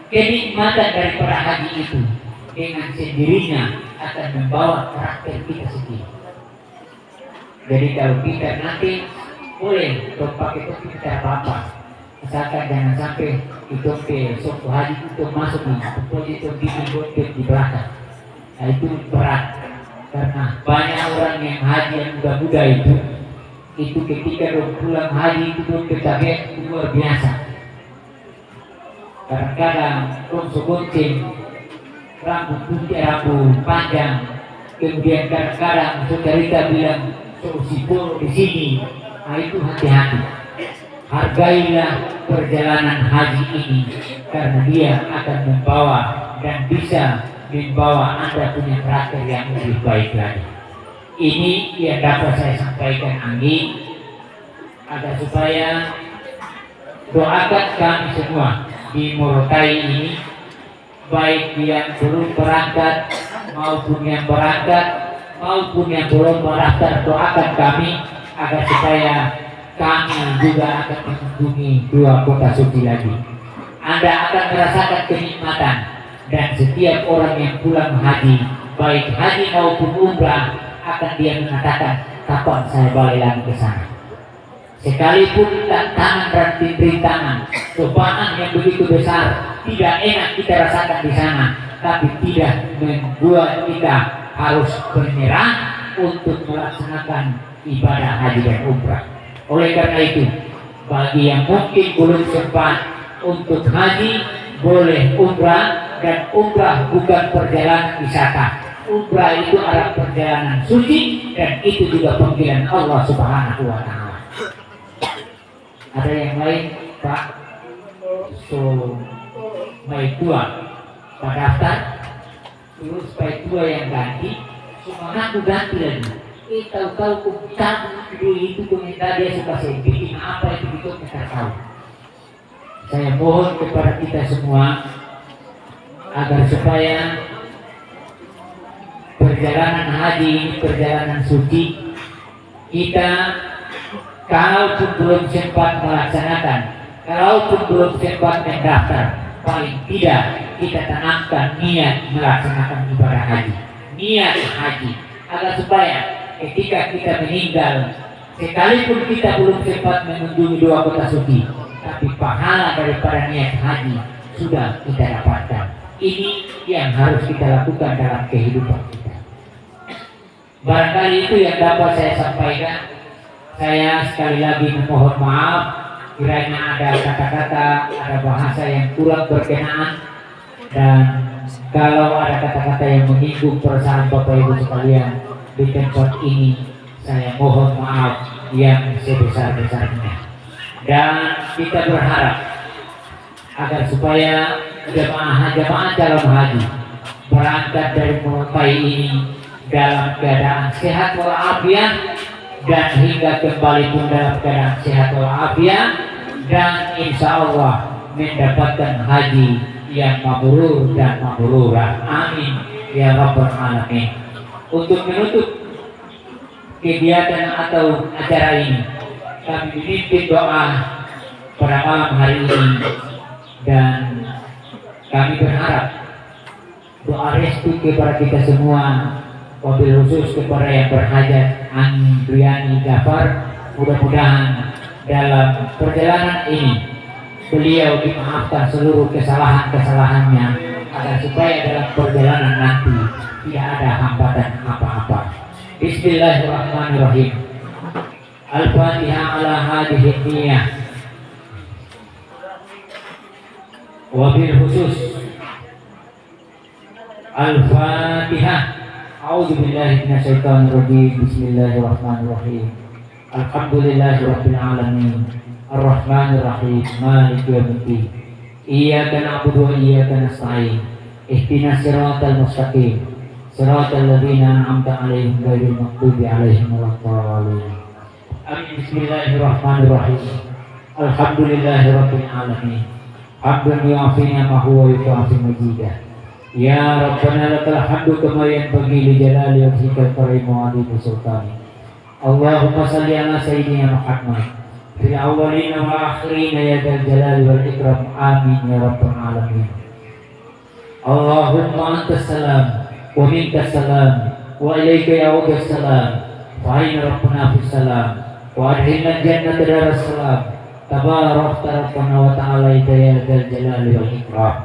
kenikmatan daripada haji itu, dengan sendirinya akan membawa karakter kita sendiri. Jadi kalau kita nanti boleh pakai topi tidak apa-apa, asalkan jangan sampai itu songkok haji itu masuk di posisi di belakang. Nah itu berat karena banyak orang yang haji yang muda-muda itu ketika pulang haji itu kecapean luar biasa. Kadang-kadang konsumsi rambut putih, rambut panjang, kemudian kadang-kadang saudara bilang sosibol di sini. Nah itu hati-hati. Hargailah perjalanan haji ini karena dia akan membawa dan bisa membawa Anda punya karakter yang lebih baik lagi. Ini yang dapat saya sampaikan Anggi, agar supaya doakan kami semua di Morotai ini, baik yang belum berangkat maupun yang berangkat maupun yang belum berdaftar, doakan kami agar supaya kami juga akan mengunjungi 2 kota suci lagi. Anda akan merasakan kenikmatan, dan setiap orang yang pulang haji, baik haji maupun umrah, akan dia mengatakan, kapan saya balik lagi ke sana. Sekalipun tantangan dan rintangan, cobaan yang begitu besar, tidak enak kita rasakan di sana, tapi tidak membuat kita harus menyerah untuk melaksanakan ibadah haji dan umrah. Oleh karena itu, bagi yang mungkin belum sempat untuk haji, boleh umrah, dan umrah bukan perjalanan wisata. Umrah itu adalah perjalanan suci, dan itu juga panggilan Allah Subhanahu wa Ta'ala. Ada yang lain, Pak? Mai tua, Pak daftar, terus Pak tua yang ganti, cuma aku ganti lagi. Tahu-tahu kamu dulu itu komentar dia suka saya bikin apa itu kita tahu. Saya mohon kepada kita semua agar supaya perjalanan haji ini perjalanan suci, kita kalaupun belum sempat melaksanakan, kalaupun belum sempat mendaftar, paling tidak kita tanamkan niat melaksanakan ibadah haji, niat haji, agar supaya ketika kita meninggal, sekalipun kita belum sempat mengunjungi dua kota suci, tapi pahala daripada niat haji sudah kita dapatkan. Ini yang harus kita lakukan dalam kehidupan kita. Barangkali itu yang dapat saya sampaikan. Saya sekali lagi memohon maaf kiranya ada kata-kata, ada bahasa yang kurang berkenaan, dan kalau ada kata-kata yang menyinggung perasaan Bapak Ibu sekalian di tempat ini, saya mohon maaf yang sebesar-besarnya. Dan kita berharap agar supaya jemaah calon haji berangkat dari Mekah ini dalam keadaan sehat walafiat, dan hingga kembali pun dalam keadaan sehat walafiat, dan insya Allah mendapatkan haji yang mabrur dan mabrurah. Amin ya rabbal alamin. Untuk menutup kegiatan atau acara ini, kami dipimpin doa pada malam hari ini, dan kami berharap doa restu kepada kita semua, wabil khusus kepada yang berhajat Andriani Jafar. Mudah-mudahan dalam perjalanan ini beliau dimaafkan seluruh kesalahan-kesalahannya, agar supaya dalam perjalanan nanti tidak ada hambatan apa-apa. Bismillahirrahmanirrahim. Al-Fatihah ala hadhihi niyah. Wabil khusus Al-Fatihah. A'udzu billahi minasyaitonir rajim. Bismillahirrahmanirrahim. Alhamdulillahirabbil alamin. Arrahmanir rahim. Maliki yaumiddin. Iyyaka na'budu wa iyyaka nasta'in. Ihdinas siratal mustaqim. Siratal ladzina an'amta 'alaihim ghairil maghdubi 'alaihim waladdallin. Amin. Bismillahirrahmanirrahim. Alhamdulillahirabbil alamin. Hamdan yu'afi ni'amahu wa yukafi majidah. Ya Rabbana lakal hamdu kama yanbaghi li jalali wajhikal karim wa 'azimi sultani. Allahumma salli ala sayyidina Muhammad fil awwalin wa akhirin ya dzal jalali wal ikram. Amin ya rabbal alamin. Allahumma antas salam wa minkas salam wa ilaika ya'udus salam. Fa inna rabbana fis salam wa adkhilna jannata daras salam. Tabarakta rabbana wa ta'ala ya dzal jalali wal ikram.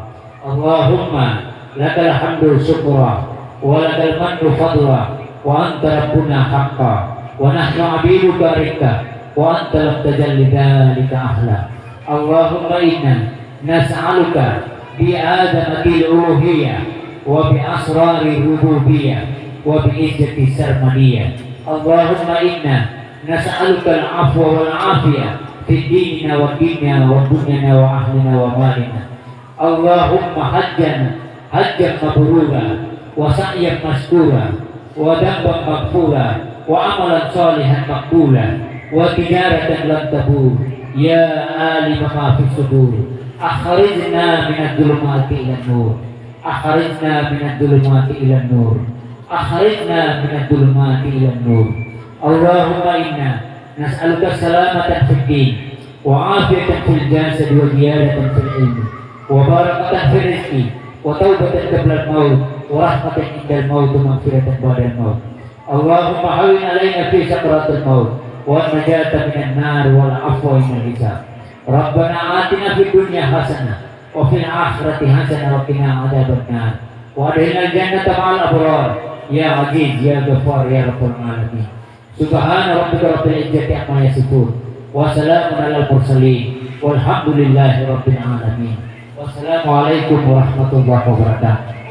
Allahumma lakal hamdu syukra wa lakal mannu fadla wa anta rabbuna haqqa wa nahnu abiduka rikka wa anta lam tajalli dhalika ahla. Allahumma inna nas'aluka bi azamatil uluhiyyah wa bi asrari rububiyyah wa bi izzati sarmadiyyah. Allahumma inna nas'aluka al-afwa wal afiyah fi dinina wa dunyana wa dunyana wa ahlina wa malina. Allahumma hajjan mabrura wa sa'yan maskura wa damban maghfura wa amalan salihan maqbula wa tijaratan lan tabur. Ya alima ma fi sudur, akhrijna minadh dhulumati ilan nur, akhrijna minadh dhulumati ilan nur, akhrijna minadh dhulumati ilan nur. Allahumma inna nas'aluka salamatan fid din wa afiyatan fil jasad wa ziyadatan fil ilmi wa barakatan fil rizqi wa taubatan qabla al-maut wa rahmatan indal maut wa maghfiratan ba'da al-maut. Allahumma hawwin alaina fi sakratil maut والنجاة من النار والعفو من الحساب. ربنا آتنا في الدنيا حسنة وفي الآخرة حسنة وقنا عذاب النار وأدخلنا الجنة مع الأبرار يا عزيز يا غفار يا رب العالمين. سبحان ربك رب العزة عما يصفون وسلام على المرسلين والحمد لله رب العالمين. Wassalamualaikum warahmatullahi wabarakatuh.